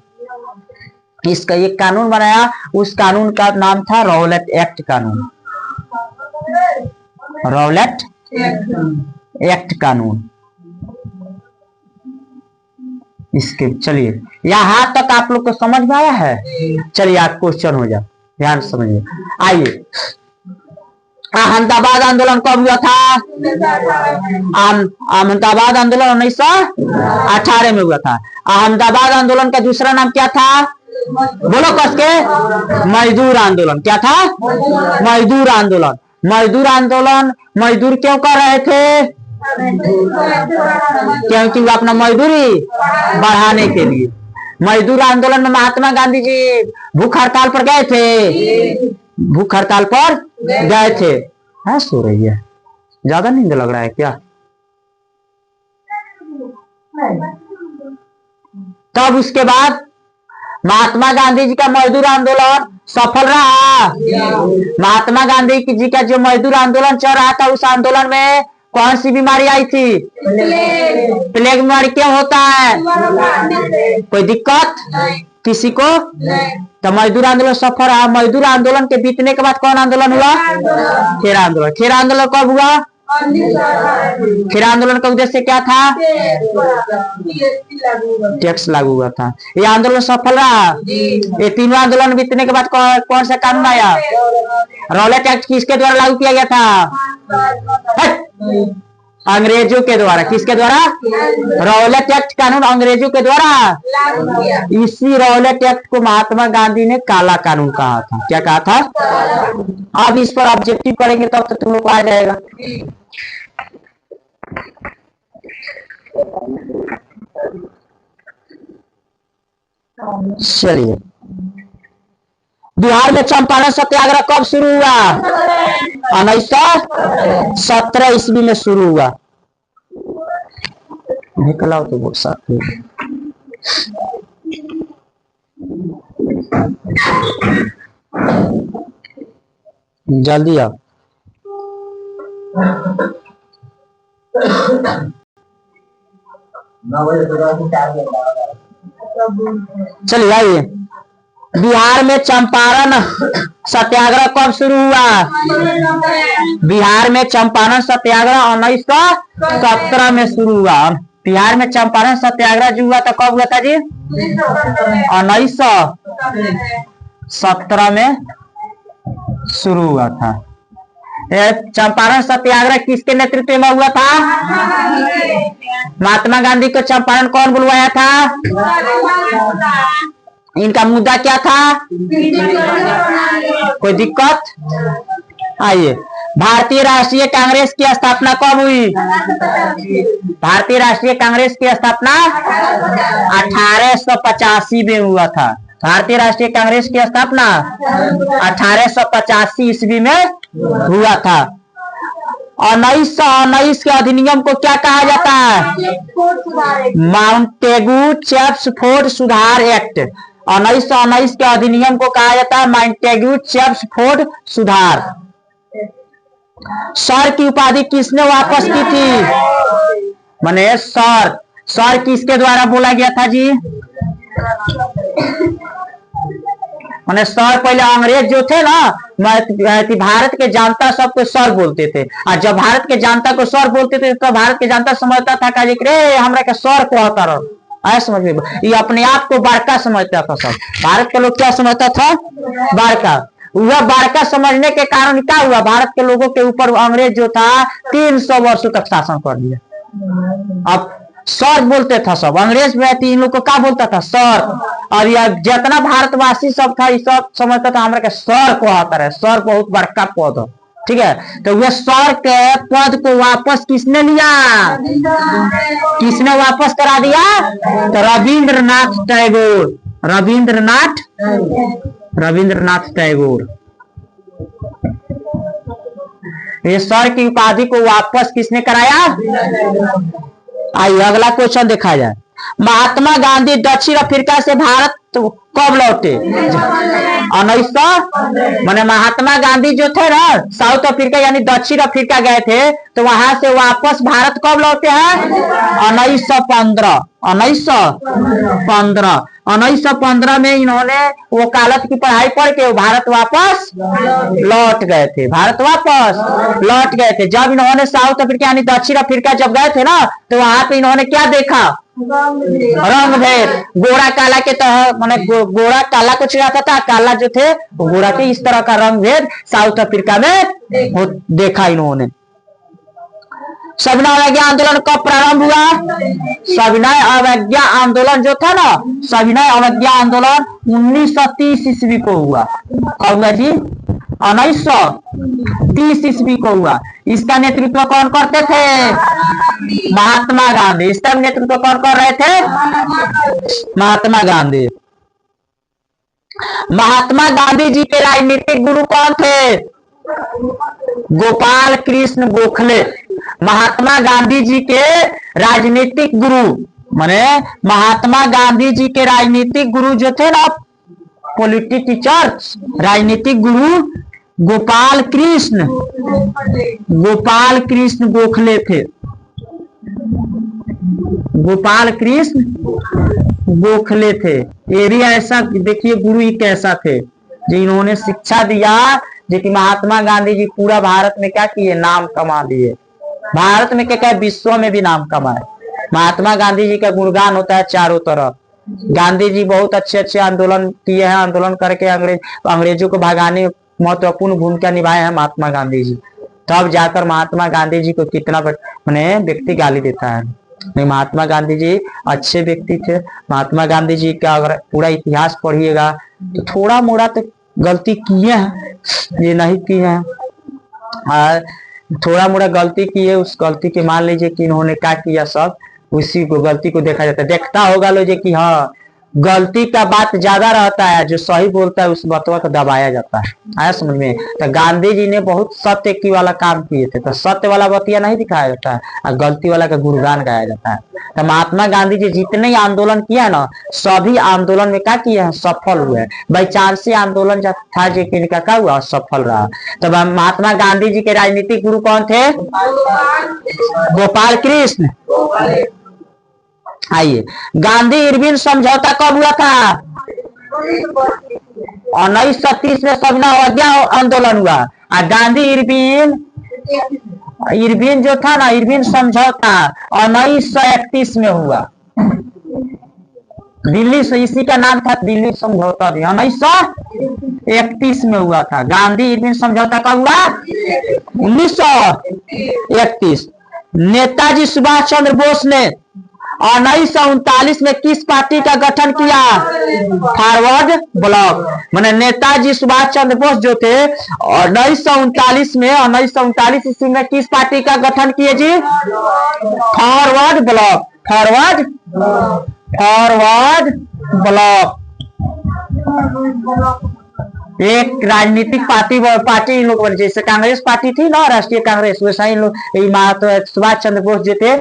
इसका एक कानून बनाया, उस कानून का नाम था रॉलेट एक्ट कानून। रॉलेट एक्ट कानून। इसके चलिए यहाँ तक आप लोग को समझ में आया है। चलिए आप क्वेश्चन हो जाए, ध्यान से समझिए। आइए, अहमदाबाद आंदोलन कब हुआ था? अहमदाबाद आंदोलन 1918 में हुआ था। अहमदाबाद आंदोलन का दूसरा नाम क्या था? बोलो कस के, मजदूर आंदोलन। क्या था? मजदूर आंदोलन। मजदूर आंदोलन मजदूर क्यों कर रहे थे? क्योंकि वो अपना मजदूरी बढ़ाने के लिए। मजदूर आंदोलन में महात्मा गांधी जी भूख हड़ताल पर गए थे। भूख हड़ताल पर गए थे। हाँ, सो रही है, ज्यादा नींद लग रहा है क्या? तब उसके बाद महात्मा गांधी जी का मजदूर आंदोलन सफल रहा। महात्मा गांधी जी का जो मजदूर आंदोलन चल रहा था, उस आंदोलन में कौन सी बीमारी आई थी? प्लेग बीमारी। क्यों होता है? कोई दिक्कत किसी को? तो मजदूर आंदोलन सफल रहा। मजदूर आंदोलन के बीतने के बाद कौन आंदोलन हुआ? खेर आंदोलन। खेर आंदोलन कब हुआ? खेर आंदोलन का उद्देश्य क्या था? टैक्स लागू हुआ था। ये आंदोलन सफल रहा। ये तीनों आंदोलन बीतने के बाद कौन सा कानून आया? रॉलेट एक्ट किसके द्वारा लागू किया गया था? अंग्रेजों के द्वारा। किसके द्वारा? रॉलेट एक्ट कानून अंग्रेजों के द्वारा। इसी रॉलेट एक्ट को महात्मा गांधी ने काला कानून कहा था। क्या कहा था? अब इस पर ऑब्जेक्टिव करेंगे तब तो तुम लोग को आ जाएगा। चलिए, बिहार में चंपारण सत्याग्रह कब शुरू हुआ? 1917 ईस्वी में शुरू हुआ। निकलाओ तो वो साथ में। जल्दी आओ। चलिए आइए, बिहार में चंपारण सत्याग्रह कब शुरू हुआ? बिहार में चंपारण सत्याग्रह 1917 में शुरू हुआ। बिहार में चंपारण सत्याग्रह जो हुआ था कब हुआ था जी? 1917 में शुरू हुआ था। चंपारण सत्याग्रह किसके नेतृत्व में हुआ था? महात्मा गांधी को चंपारण कौन बुलवाया था? इनका मुद्दा क्या था? कोई दिक्कत? आइए, भारतीय राष्ट्रीय कांग्रेस की स्थापना कब हुई? भारतीय राष्ट्रीय कांग्रेस की स्थापना 1885 में हुआ था। भारतीय राष्ट्रीय कांग्रेस की स्थापना 1885 ईस्वी में हुआ था। 1919 के अधिनियम को क्या कहा जाता है? माउंटेगू चेम्सफोर्ड सुधार एक्ट। 1919 के अधिनियम को कहा जाता है माउंटेगू चेम्सफोर्ड सुधार। सर की उपाधि किसने वापस की थी? माने सर किसके द्वारा बोला गया था जी? माने सर पहले अंग्रेज जो थे ना, भारत के जनता सबको सर बोलते थे। और जब भारत के जनता को सर बोलते थे तो भारत के जनता समझता था कि हमरा के सर को होता रहो, ऐसा समझ में। ये अपने आप को बड़का समझता था। सब भारत के लोग क्या समझता था? बड़का। वह बड़का समझने के कारण क्या हुआ? भारत के लोगों के ऊपर अंग्रेज जो था 300 वर्षों तक शासन कर दिया। अब सर बोलते था सब, अंग्रेज में इन लोग को क्या बोलता था? सर। और यह जितना भारतवासी सब था, ये सब समझता था हमारे सर को आता है, सर बहुत बड़का पद हो। ठीक है, तो वह सर के पद को वापस किसने लिया? किसने वापस करा दिया? तो रविंद्रनाथ टैगोर। रविंद्रनाथ रविंद्रनाथ टैगोर। ये सर की उपाधि को वापस किसने कराया? आइए अगला क्वेश्चन देखा जाए। महात्मा गांधी दक्षिण अफ्रीका से भारत कब लौटे? 1900 मैंने महात्मा गांधी जो थे ना साउथ अफ्रीका यानी दक्षिण अफ्रीका गए थे, तो वहां से वापस भारत कब लौटे हैं? 1915 1915 1915 में इन्होंने वकालत की पढ़ाई पढ़ के भारत वापस लौट गए थे। भारत वापस लौट गए थे। जब इन्होंने साउथ अफ्रीका यानी दक्षिण अफ्रीका जब गए थे ना, तो वहां पे इन्होंने क्या देखा? रंग भेद, गोरा काला के तरह, मैंने गोरा काला को चिढ़ाता था, काला जो थे वो गोरा के, इस तरह का रंग भेद साउथ अफ्रीका में देखा इन्होंने। सविनय अवज्ञा आंदोलन कब प्रारंभ हुआ? सविनय अवज्ञा आंदोलन जो था ना, सविनय अवज्ञा आंदोलन 1930 ईस्वी को हुआ। कब हुआ जी? 1930 ईस्वी को हुआ। इसका नेतृत्व कौन करते थे? महात्मा गांधी। इसका नेतृत्व कौन कर रहे थे? महात्मा गांधी। महात्मा गांधी जी के राजनीतिक गुरु कौन थे? गोपाल कृष्ण गोखले। महात्मा गांधी जी के राजनीतिक गुरु, माने महात्मा गांधी जी के राजनीतिक गुरु जो थे ना, पॉलिटिक टीचर्स, राजनीतिक गुरु गोपाल कृष्ण गोखले थे। गोपाल कृष्ण गोखले थे। ये भी ऐसा देखिए गुरु ही कैसा थे जो इन्होंने शिक्षा दिया, जो कि महात्मा गांधी जी पूरा भारत में क्या किए? नाम कमा दिए। भारत में क्या विश्व में भी नाम कमाए। महात्मा गांधी जी का गुणगान होता है चारों तरफ। गांधी जी बहुत अच्छे अच्छे आंदोलन किए हैं। आंदोलन करके अंग्रेजों को भगाने में महत्वपूर्ण भूमिका निभाए हैं महात्मा गांधी जी। तब जाकर महात्मा गांधी जी को कितना मैंने व्यक्ति गाली देता है। नहीं, महात्मा गांधी जी अच्छे व्यक्ति थे। महात्मा गांधी जी का अगर पूरा इतिहास पढ़िएगा तो थोड़ा मोड़ा तो गलती किए हैं, ये नहीं किए हैं, थोड़ा मोड़ा गलती की है। उस गलती के मान लीजिए कि इन्होंने क्या किया, सब उसी को गलती को देखा जाता है। देखता होगा लो कि हाँ गलती का बात ज्यादा रहता है, जो सही बोलता है उस बातों को दबाया जाता है। आया समझ में? तो गांधी जी ने बहुत सत्य की वाला काम किए थे, तो सत्य वाला बतिया नहीं दिखाया जाता है और गलती वाला का गुणगान गाया जाता है। तो महात्मा गांधी जी जितने ही आंदोलन किया ना, सभी आंदोलन में क्या किए हैं? सफल हुए। बाई चांस से आंदोलन जब था जो कि इनका क्या हुआ? सफल रहा। तो महात्मा गांधी जी के राजनीतिक गुरु कौन थे? गोपाल कृष्ण। आइए, गांधी इरविन समझौता कब हुआ था? 1930 में सविनय अवज्ञा आंदोलन हुआ। और गांधी इरविन जो था ना, इरविन समझौता 1931 में हुआ। दिल्ली से, इसी का नाम था दिल्ली समझौता। 1931 में हुआ था। गांधी इरविन समझौता कब हुआ? 1931। नेताजी सुभाष चंद्र बोस ने 1939 में किस पार्टी का गठन किया? Forward block. मैंने नेताजी सुभाष चंद्र बोस जो थे 1939 ईस्वी में किस पार्टी का गठन किए जी? Forward block. फॉरवर्ड ब्लॉक एक राजनीतिक पार्टी इन लोग, जैसे कांग्रेस पार्टी थी ना, राष्ट्रीय कांग्रेस, वैसा इन लोग सुभाष चंद्र बोस जो थे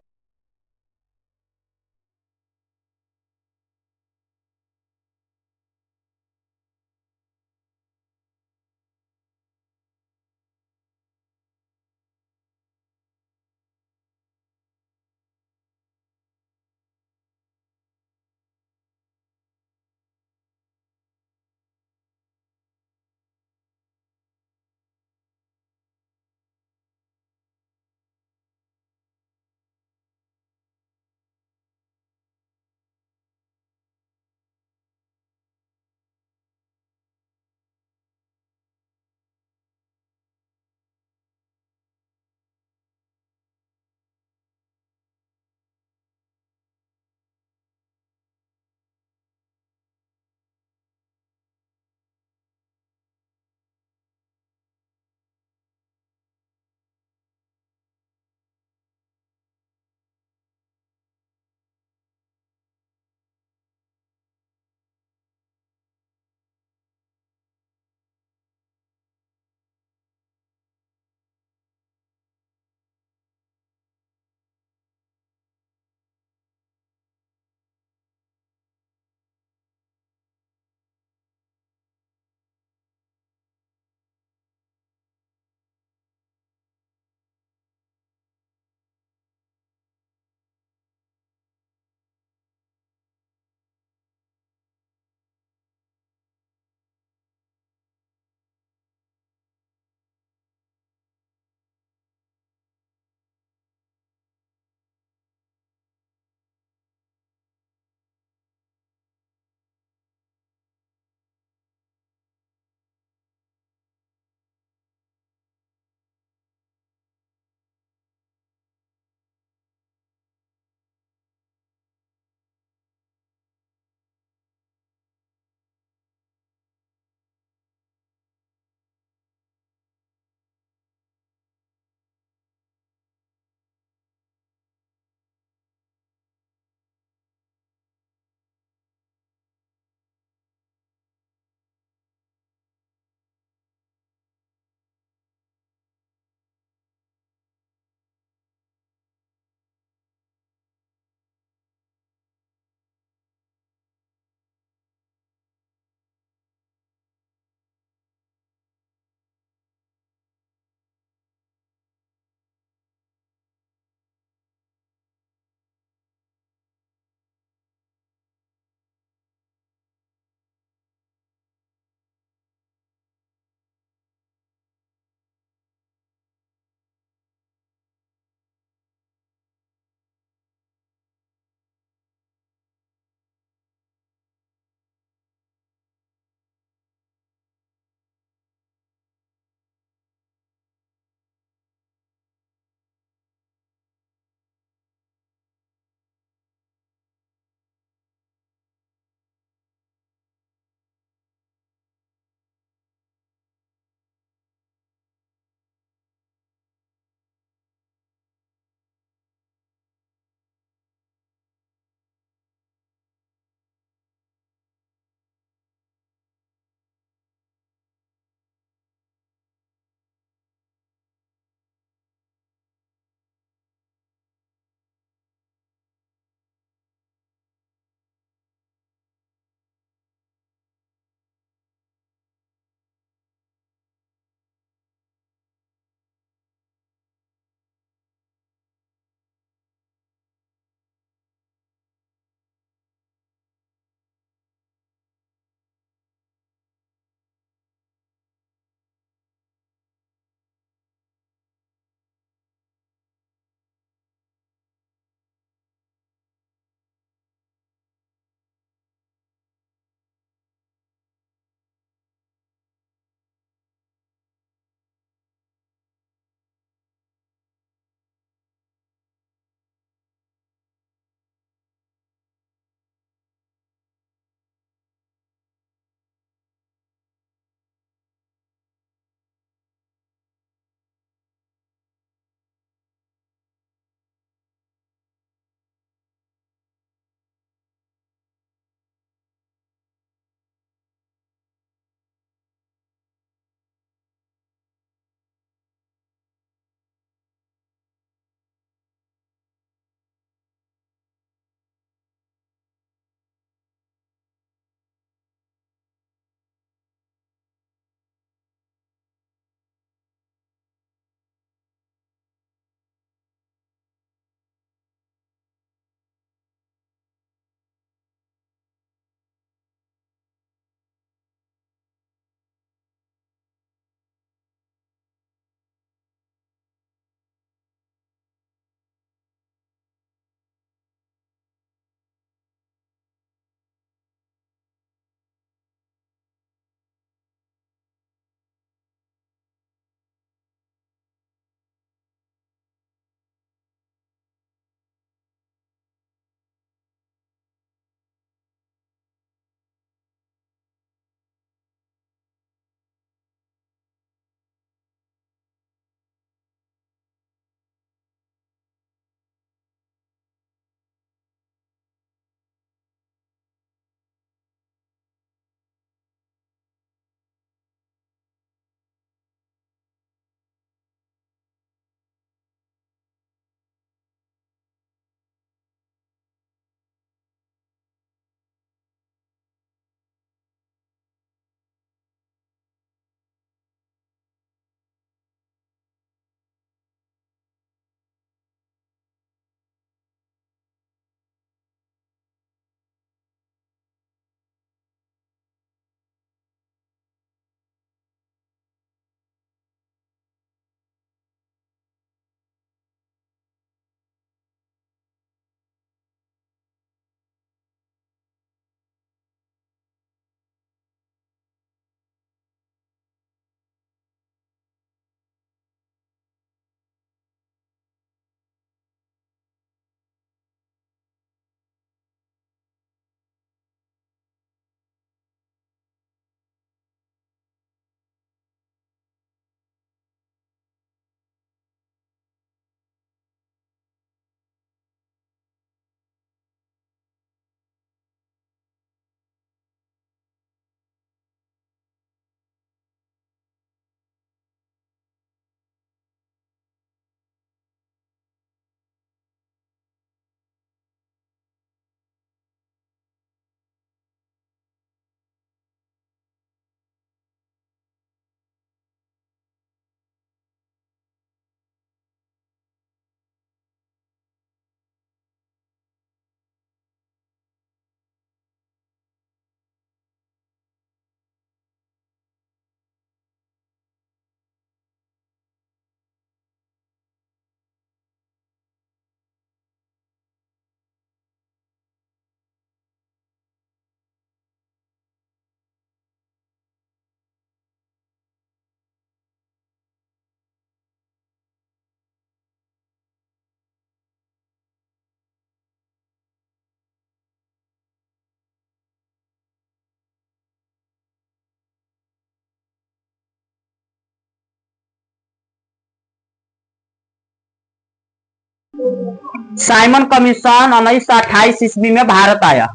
साइमन कमीशन 1928 ईस्वी में भारत आया।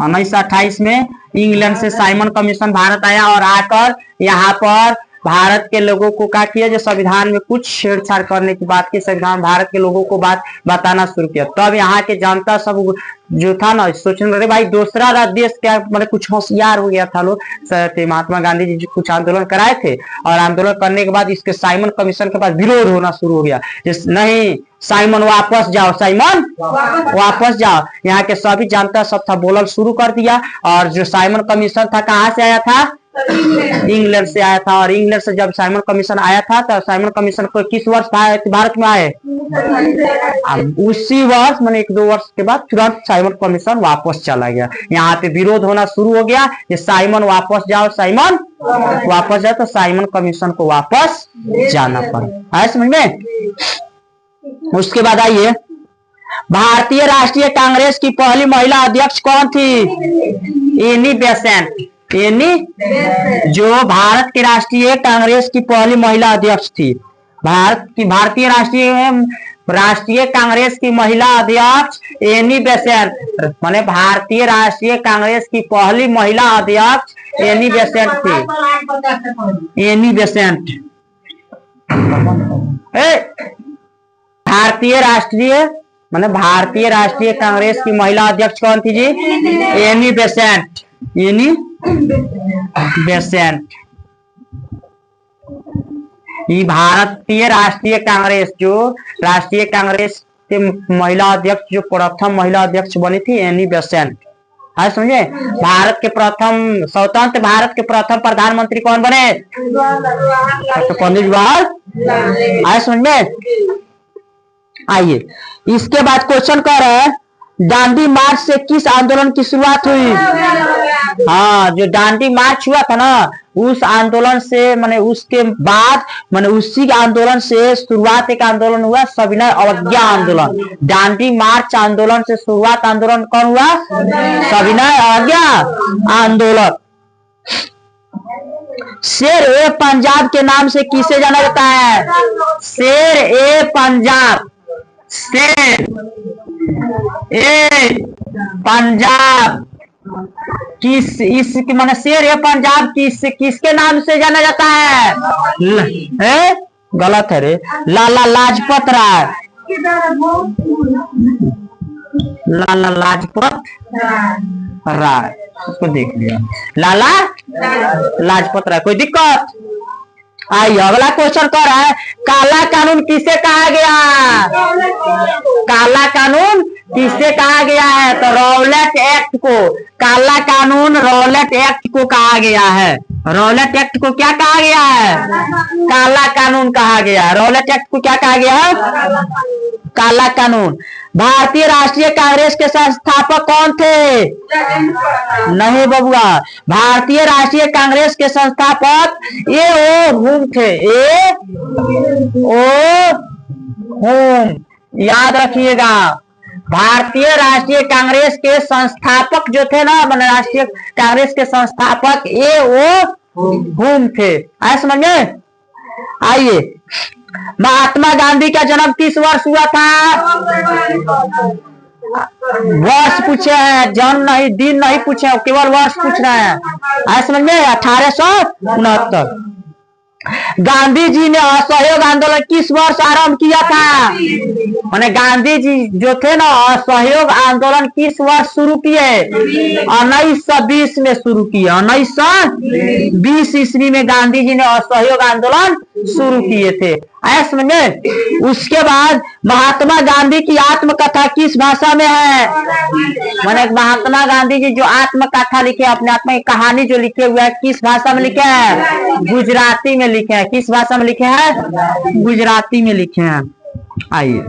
1928 में इंग्लैंड से साइमन कमीशन भारत आया और आकर यहाँ पर भारत के लोगों को क्या किया, जो संविधान में कुछ छेड़छाड़ करने की बात की, संविधान भारत के लोगों को बात बताना शुरू किया। तब यहाँ के जनता सब जो था ना सोचने लगे भाई दूसरा देश क्या, मतलब कुछ होशियार हो गया था लोग। महात्मा गांधी जी कुछ आंदोलन कराए थे और आंदोलन करने के बाद इसके साइमन कमीशन के पास विरोध होना शुरू हो गया। नहीं साइमन वापस जाओ, साइमन वापस जाओ। यहाँ के सभी जनता सब था बोलल शुरू कर दिया। और जो साइमन कमीशन था कहाँ से आया था, इंग्लैंड से आया था। और इंग्लैंड से जब साइमन कमीशन आया था तो साइमन कमीशन को किस वर्ष भारत में आए, उसी वर्ष मैंने 1-2 वर्ष के बाद तुरंत साइमन कमीशन वापस चला गया। यहाँ पे विरोध होना शुरू हो गया कि साइमन वापस जाओ, साइमन वापस जाओ। तो साइमन कमीशन को वापस जाना पड़ा, है समझ में। उसके बाद आइए, भारतीय राष्ट्रीय कांग्रेस की पहली महिला अध्यक्ष कौन थी, एनी बेसेंट। एनी जो भारत की राष्ट्रीय कांग्रेस की पहली महिला अध्यक्ष थी। भारतीय राष्ट्रीय कांग्रेस की महिला अध्यक्ष एनी बेसेंट, माने भारतीय राष्ट्रीय कांग्रेस की पहली महिला अध्यक्ष एनी बेसेंट थी। एनी बेसेंट भारतीय राष्ट्रीय कांग्रेस की महिला अध्यक्ष कौन थी जी, एनी बेसेंट। एनी बेसेंट ये भारतीय राष्ट्रीय कांग्रेस, जो राष्ट्रीय कांग्रेस के महिला अध्यक्ष, जो प्रथम महिला अध्यक्ष बनी थी एनी बेसेंट, है समझे। भारत के प्रथम स्वतंत्र भारत के प्रथम प्रधानमंत्री कौन बने, पंडित जवाहरलाल, है समझ में। आइए इसके बाद क्वेश्चन कर रहे हैं, दांडी मार्च से किस आंदोलन की शुरुआत हुई। हाँ, जो दांडी मार्च हुआ था ना, उस आंदोलन से माने उसके बाद माने उसी आंदोलन से शुरुआत एक आंदोलन हुआ, सविनय अवज्ञा आंदोलन। दांडी मार्च आंदोलन से शुरुआत आंदोलन कौन हुआ, सविनय अवज्ञा आंदोलन। शेर ए पंजाब के नाम से किसे जाना जाता है, शेर ए पंजाब। शेर ए पंजाब इसके माने शेर ए पंजाब किसके नाम से जाना जाता है, गलत है रे, लाला लाजपत राय। लाला लाजपत राय, उसको देख लिया, लाला लाजपत राय। कोई दिक्कत। आइए अगला क्वेश्चन कर रहा है, काला कानून किसे कहा गया, काला कानून किसे कहा गया है, तो रॉलेट एक्ट को, काला कानून रॉलेट एक्ट को कहा गया है। रॉलेट एक्ट को क्या कहा गया है, काला कानून कहा गया है। रॉलेट एक्ट को क्या कहा गया है, काला कानून। भारतीय राष्ट्रीय कांग्रेस के संस्थापक कौन थे, नहीं बबुआ, भारतीय राष्ट्रीय कांग्रेस के संस्थापक ए ओ ह्यूम थे। ए ओ ह्यूम, याद रखिएगा। भारतीय राष्ट्रीय कांग्रेस के संस्थापक जो थे ना, मतलब राष्ट्रीय कांग्रेस के संस्थापक ए ओ ह्यूम थे, ऐसा समझ में। आइए, महात्मा गांधी का जन्म किस वर्ष हुआ था, वर्ष पूछे हैं, जन्म नहीं, दिन नहीं पूछे, केवल वर्ष पूछ रहे हैं, ऐसा समझ में। 1869। गांधी जी ने असहयोग आंदोलन किस वर्ष आरंभ किया था, माने गांधी जी जो थे ना असहयोग आंदोलन किस वर्ष शुरू किए, 1920 में शुरू किया। 1920 ईस्वी में गांधी जी ने असहयोग आंदोलन शुरू किए थे, ऐसा समझे। उसके बाद महात्मा गांधी की आत्मकथा किस भाषा में है, माने महात्मा गांधी जी जो आत्मकथा लिखे, अपने आत्मा की कहानी जो लिखे हुए है, किस भाषा में लिखे हैं, गुजराती में लिखे हैं। किस भाषा में लिखे हैं, गुजराती में लिखे हैं। आइए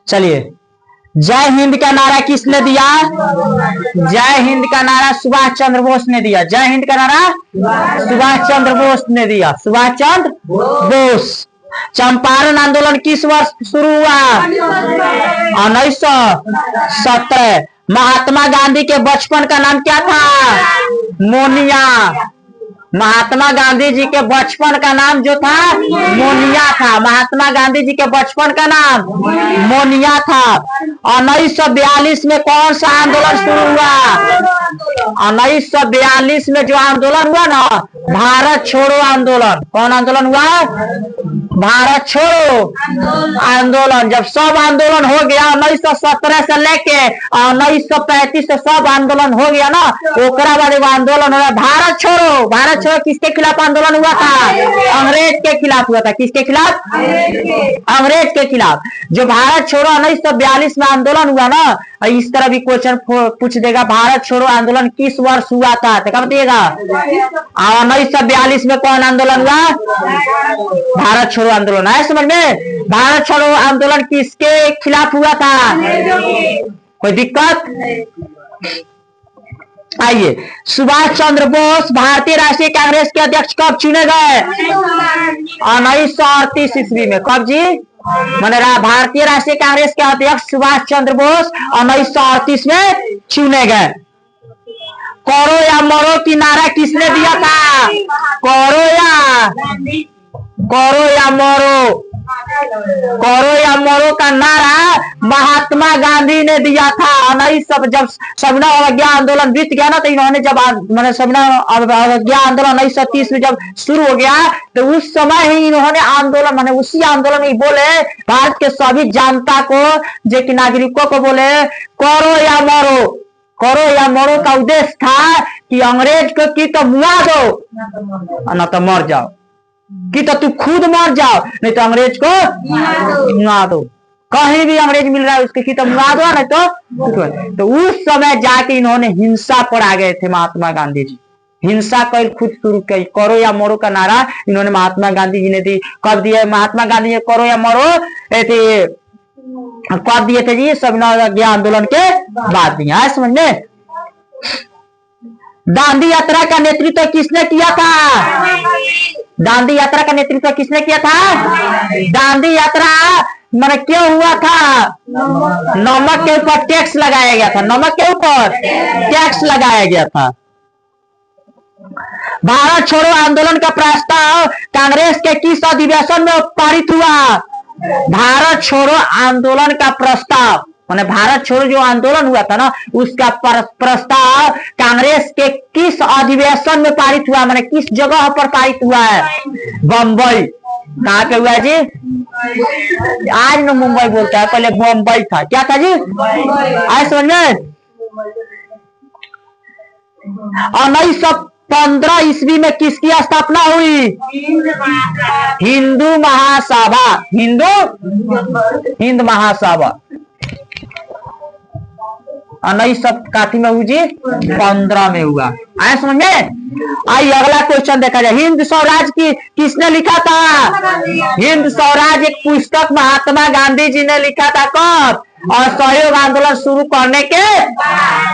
चलिए, जय हिंद का नारा किसने दिया, जय हिंद का नारा सुभाष चंद्र बोस ने दिया। जय हिंद का नारा सुभाष चंद्र बोस ने दिया, सुभाष चंद्र बोस। चंपारण आंदोलन किस वर्ष शुरू हुआ, 1917। महात्मा गांधी के बचपन का नाम क्या था, मोनिया। महात्मा गांधी जी के बचपन का नाम जो था मोनिया था। महात्मा गांधी जी के बचपन का नाम मोनिया था। 1942 में कौन सा आंदोलन शुरू हुआ? 1942 में जो आंदोलन हुआ ना, भारत छोड़ो आंदोलन। कौन आंदोलन हुआ? भारत छोड़ो आंदोलन। जब सब आंदोलन हो गया 1917 से लेके 1935 से सब आंदोलन हो गया ना, ओकरा बाद एगो आंदोलन हुआ भारत छोड़ो। भारत छोड़ो किसके खिलाफ आंदोलन हुआ था? अंग्रेज के खिलाफ हुआ था। किसके खिलाफ? अंग्रेज के खिलाफ। जो भारत छोड़ो 1942 में आंदोलन हुआ ना, इस तरह भी क्वेश्चन पूछ देगा, भारत छोड़ो आंदोलन किस वर्ष हुआ था? तो क्या बताइएगा? 1942 में कौन आंदोलन हुआ? भारत छोड़ो आंदोलन। आए समझ में? भारत छोड़ो आंदोलन किसके खिलाफ हुआ था? कोई दिक्कत? आइए, सुभाष चंद्र बोस भारतीय राष्ट्रीय कांग्रेस के अध्यक्ष कब चुने गए? 1938 ईस्वी में। कब जी? मैंने भारतीय राष्ट्रीय कांग्रेस के अध्यक्ष सुभाष चंद्र बोस 1938 में चुने गए। करो या मरो की नारा किसने दिया था? करो या मरो का नारा महात्मा गांधी ने दिया था। जब सविनय अवज्ञा आंदोलन बीत गया ना, तो इन्होंने जब मैंने सविनय अवज्ञा आंदोलन 1930 में जब शुरू हो गया, तो उस समय ही इन्होंने आंदोलन मैंने उसी आंदोलन में बोले भारत के सभी जनता को, जो कि नागरिकों को बोले करो या मरो। करो या मरो का उद्देश्य था कि अंग्रेज को की तो मुआ दो ना तो मर जाओ, कि तो तू खुद मर जाओ नहीं तो अंग्रेज को मुआ दो। कहीं भी अंग्रेज मिल रहा है उसके की तो मुआ दो नहीं तो उस समय जाके इन्होंने हिंसा पर आ गए थे महात्मा गांधी जी। हिंसा कल खुद शुरू की। करो या मरो का नारा इन्होंने महात्मा गांधी जी ने दी। कब दिए महात्मा गांधी जी? करो या मरो कब दिए थे जी? सविनय अवज्ञा आंदोलन के बाद दिया है। समझ में? दांडी यात्रा का नेतृत्व किसने किया था? दांडी यात्रा का नेतृत्व किसने किया था? दांडी यात्रा मैंने क्यों हुआ था? नमक के ऊपर टैक्स लगाया गया था। नमक के ऊपर टैक्स लगाया गया था। भारत छोड़ो आंदोलन का प्रस्ताव कांग्रेस के किस अधिवेशन में पारित हुआ? भारत छोड़ो आंदोलन का प्रस्ताव मैंने भारत छोड़ो जो आंदोलन हुआ था ना, उसका प्रस्ताव कांग्रेस के किस अधिवेशन में पारित हुआ? मैंने किस जगह पर पारित हुआ है? बम्बई। कहाँ पे हुआ जी? आज न मुंबई बोलता है, पहले बम्बई था। क्या था जी? आज समझ में? 1915 ईस्वी में किसकी स्थापना हुई? हिंदू महासभा। हिंद महासभा 19 में हुई जी? 15 में हुआ। आए समझ में? आइए अगला क्वेश्चन देखा जाए। हिंद स्वराज की किसने लिखा था? हिंद स्वराज एक पुस्तक महात्मा गांधी जी ने लिखा था। कब? और सहयोग आंदोलन शुरू करने के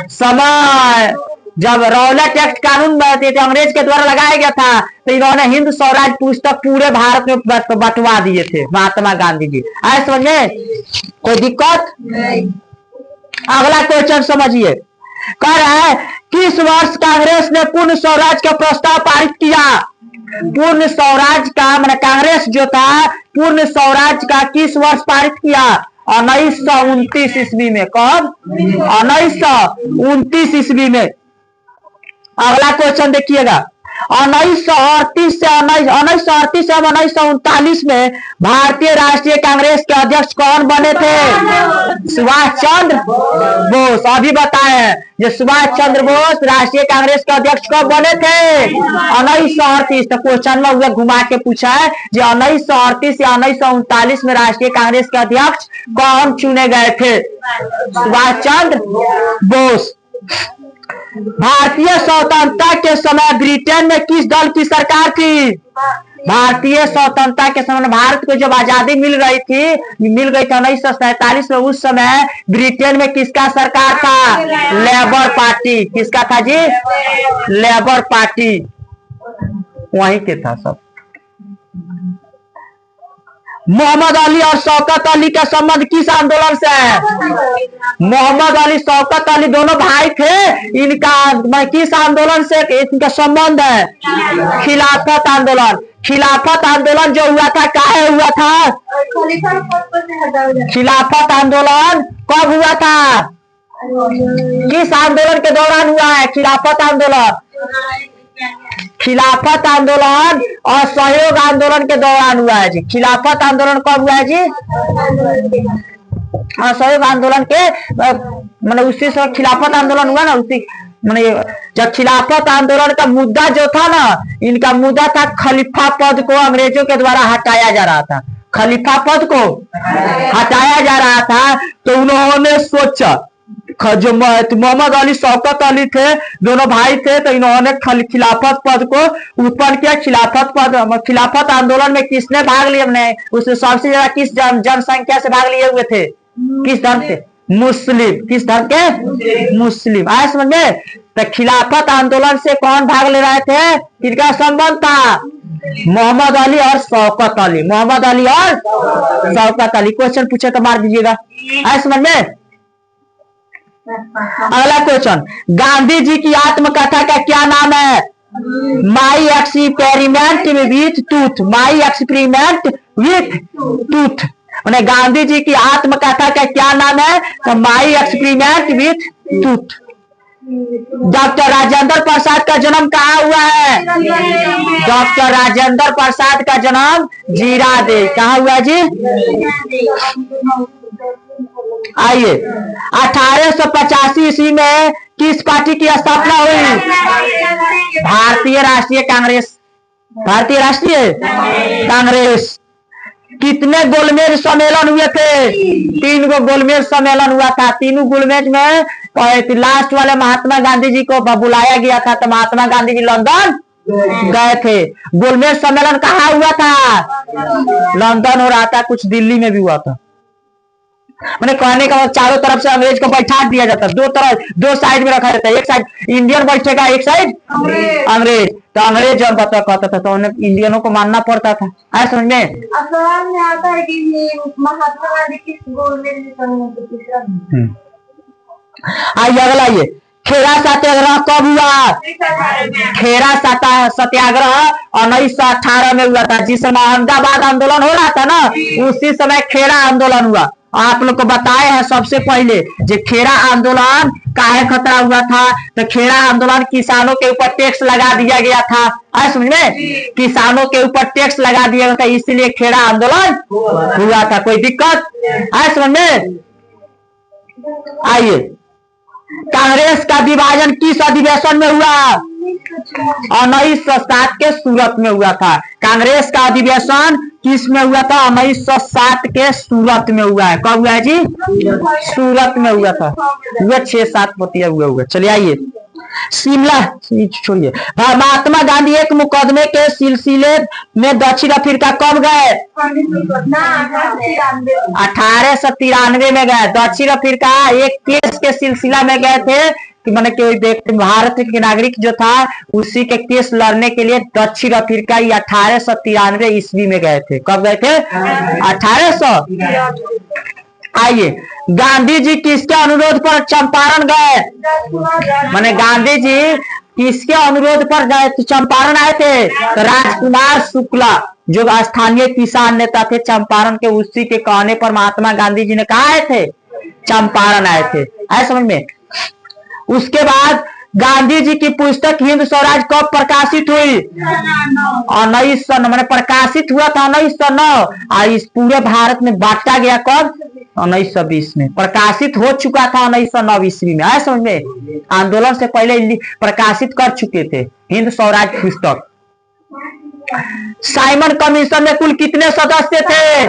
समय, जब रौलट एक्ट कानून अंग्रेज के द्वारा लगाया गया था, तो इन्होंने हिंद स्वराज पुस्तक पूरे भारत में बंटवा दिए थे महात्मा गांधी जी। आए समझ में? कोई दिक्कत? अगला क्वेश्चन समझिए। कह रहा है किस वर्ष कांग्रेस ने पूर्ण स्वराज का प्रस्ताव पारित किया? पूर्ण स्वराज का मैंने कांग्रेस जो था पूर्ण स्वराज का किस वर्ष पारित किया? 1929 ईस्वी में। कब? 1929 ईस्वी में। अगला क्वेश्चन देखिएगा। 1938 से 1939 में भारतीय राष्ट्रीय कांग्रेस के अध्यक्ष कौन बने थे? सुभाष चंद्र बोस। अभी बताए जो सुभाष चंद्र बोस राष्ट्रीय कांग्रेस के अध्यक्ष कब बने थे? 1938। तो क्वेश्चन में हुआ घुमा के पूछा है जो 1938 या 1939 में राष्ट्रीय कांग्रेस के अध्यक्ष कौन चुने गए थे? सुभाष चंद्र बोस। भारतीय स्वतंत्रता के समय ब्रिटेन में किस दल की सरकार थी? भारतीय स्वतंत्रता के समय भारत को जब आजादी मिल गई थी 1947 में, उस समय ब्रिटेन में किसका सरकार था? Labour party. किसका था जी? Labour party. वहीं के था सब। मोहम्मद अली और शौकत अली का संबंध किस आंदोलन से है? मोहम्मद अली शौकत अली दोनों भाई थे, इनका किस आंदोलन से इनका संबंध है? खिलाफत आंदोलन। खिलाफत आंदोलन जो हुआ था काहे हुआ था? खिलाफत आंदोलन कब हुआ था? किस आंदोलन के दौरान हुआ है खिलाफत आंदोलन? खिलाफत आंदोलन और सहयोग आंदोलन के दौरान हुआ है जी। खिलाफत आंदोलन कब हुआ है जी? असहयोग आंदोलन के मतलब उसी समय खिलाफत आंदोलन हुआ ना, उसी मतलब जब खिलाफत आंदोलन का मुद्दा जो था ना, इनका मुद्दा था खलीफा पद को अंग्रेजों के द्वारा हटाया जा रहा था। खलीफा पद को हटाया जा रहा था, तो उन्होंने सोचा, जो मोहम्मद अली शौकत अली थे, दोनों भाई थे, तो इन्होंने खिलाफत पद को उत्पन्न किया। खिलाफत आंदोलन में किसने भाग लिया? हमने उसमें सबसे ज्यादा किस जनसंख्या से भाग लिए हुए थे? किस धर्म से? मुस्लिम। किस धर्म के? मुस्लिम। आए समझ में? तो खिलाफत आंदोलन से कौन भाग ले रहे थे? किनका संबंध था? मोहम्मद अली और शौकत अली। मोहम्मद अली और शौकत अली। क्वेश्चन पूछे तो मार दीजिएगा। आए समझ में? अगला क्वेश्चन, गांधी जी की आत्मकथा का क्या नाम है? माई experiment with truth. My experiment with truth. उन्हें गांधी जी की आत्मकथा का क्या नाम है? तो my experiment with truth. Doctor Rajendra Prasad का जन्म कहाँ हुआ है? डॉक्टर राजेंद्र प्रसाद का जन्म जीरादेई। कहाँ हुआ जी? आइए, 1885 ईस्वी में किस पार्टी की स्थापना हुई? भारतीय राष्ट्रीय कांग्रेस। भारतीय राष्ट्रीय कांग्रेस। कितने गोलमेज सम्मेलन हुए थे? 3 गो गोलमेज सम्मेलन हुआ था। तीनों गोलमेज में लास्ट वाले महात्मा गांधी जी को बुलाया गया था, तो महात्मा गांधी जी लंदन गए थे। गोलमेज सम्मेलन कहाँ हुआ था? लंदन हो रहा था, कुछ दिल्ली में भी हुआ था। मैंने कहने का चारों तरफ से अंग्रेज को बैठा दिया जाता, दो साइड में रखा जाता है। एक साइड इंडियन बैठेगा, एक साइड अंग्रेज। तो अंग्रेज जब बता कहता था तो उन्हें इंडियनों को मानना पड़ता था। आए समझ में?
सवाल में आता है कि महात्मा गांधी किस गोलमेज में?
आइए अगला, ये खेरा सत्याग्रह कब हुआ? खेरा सत्याग्रह 1918 में हुआ था। जिस समय अहमदाबाद आंदोलन हो रहा था ना, उसी समय खेरा आंदोलन हुआ। आप लोग को बताए हैं सबसे पहले जो खेरा आंदोलन काहे खतरा हुआ था। तो खेरा आंदोलन किसानों के ऊपर टैक्स लगा दिया गया था। आए समझ में? किसानों के ऊपर टैक्स लगा दिया गया था, इसलिए खेरा आंदोलन हुआ था। कोई दिक्कत? आए समझ में? आइए, कांग्रेस का विभाजन किस अधिवेशन में हुआ? 1907 के सूरत में हुआ था। कांग्रेस का अधिवेशन किस में हुआ था? 1907 के सूरत में हुआ है। कब हुआ है जी? सूरत में हुआ था। हुआ 6-7 पतिया हुआ। चलिए आइए, शिमला छोड़िए। महात्मा गांधी एक मुकदमे के सिलसिले में दक्षिण अफ्रीका कब गए? 1893 में गए। दक्षिण अफ्रीका एक केस के सिलसिला में गए थे कि मैंने कोई भारत के नागरिक जो था उसी के केस लड़ने के लिए दक्षिण अफ्रीका 1893 ईस्वी में गए थे। कब गए थे? 1800। आइए, गांधी जी किसके अनुरोध पर चंपारण गए? माने गांधी जी किसके अनुरोध पर गए चंपारण आए थे? तो राजकुमार शुक्ला जो स्थानीय किसान नेता थे चंपारण के, उसी के कहने पर महात्मा गांधी जी ने कहा आए थे? चंपारण आए थे। आए समझ में? उसके बाद गांधी जी की पुस्तक हिंद स्वराज कब प्रकाशित हुई? 1909 मैंने प्रकाशित हुआ था 1909 और इस पूरे भारत में बांटा गया कब? 1920 में। प्रकाशित हो चुका था 1909 ईस्वी में। आए समझ में? आंदोलन से पहले प्रकाशित कर चुके थे हिंद स्वराज पुस्तक। साइमन कमीशन में कुल कितने सदस्य थे?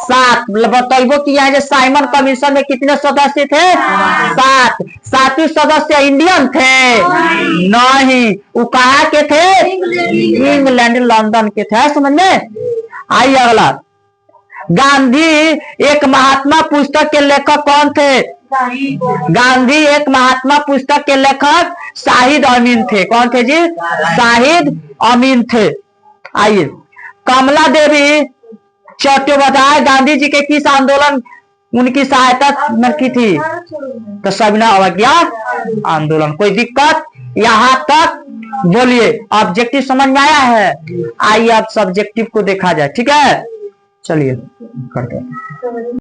7। बताइबो किया है साइमन कमीशन में कितने सदस्य थे? 7। 7 सदस्य इंडियन थे? नहीं, वो कहाँ के थे? इंग्लैंड लंदन के थे। समझ में? आइए अगला, गांधी एक महात्मा पुस्तक के लेखक कौन थे? गांधी एक महात्मा पुस्तक के लेखक शाहिद अमीन थे। कौन थे जी? शाहिद अमीन थे। आइए, कमला देवी चट्टोपाध्याय गांधी जी के किस आंदोलन उनकी सहायता न की थी तो सविनय अवज्ञा आंदोलन। कोई दिक्कत यहाँ तक? बोलिए ऑब्जेक्टिव समझ में आया है? आइए अब सब्जेक्टिव को देखा जाए। ठीक है, चलिए करते हैं।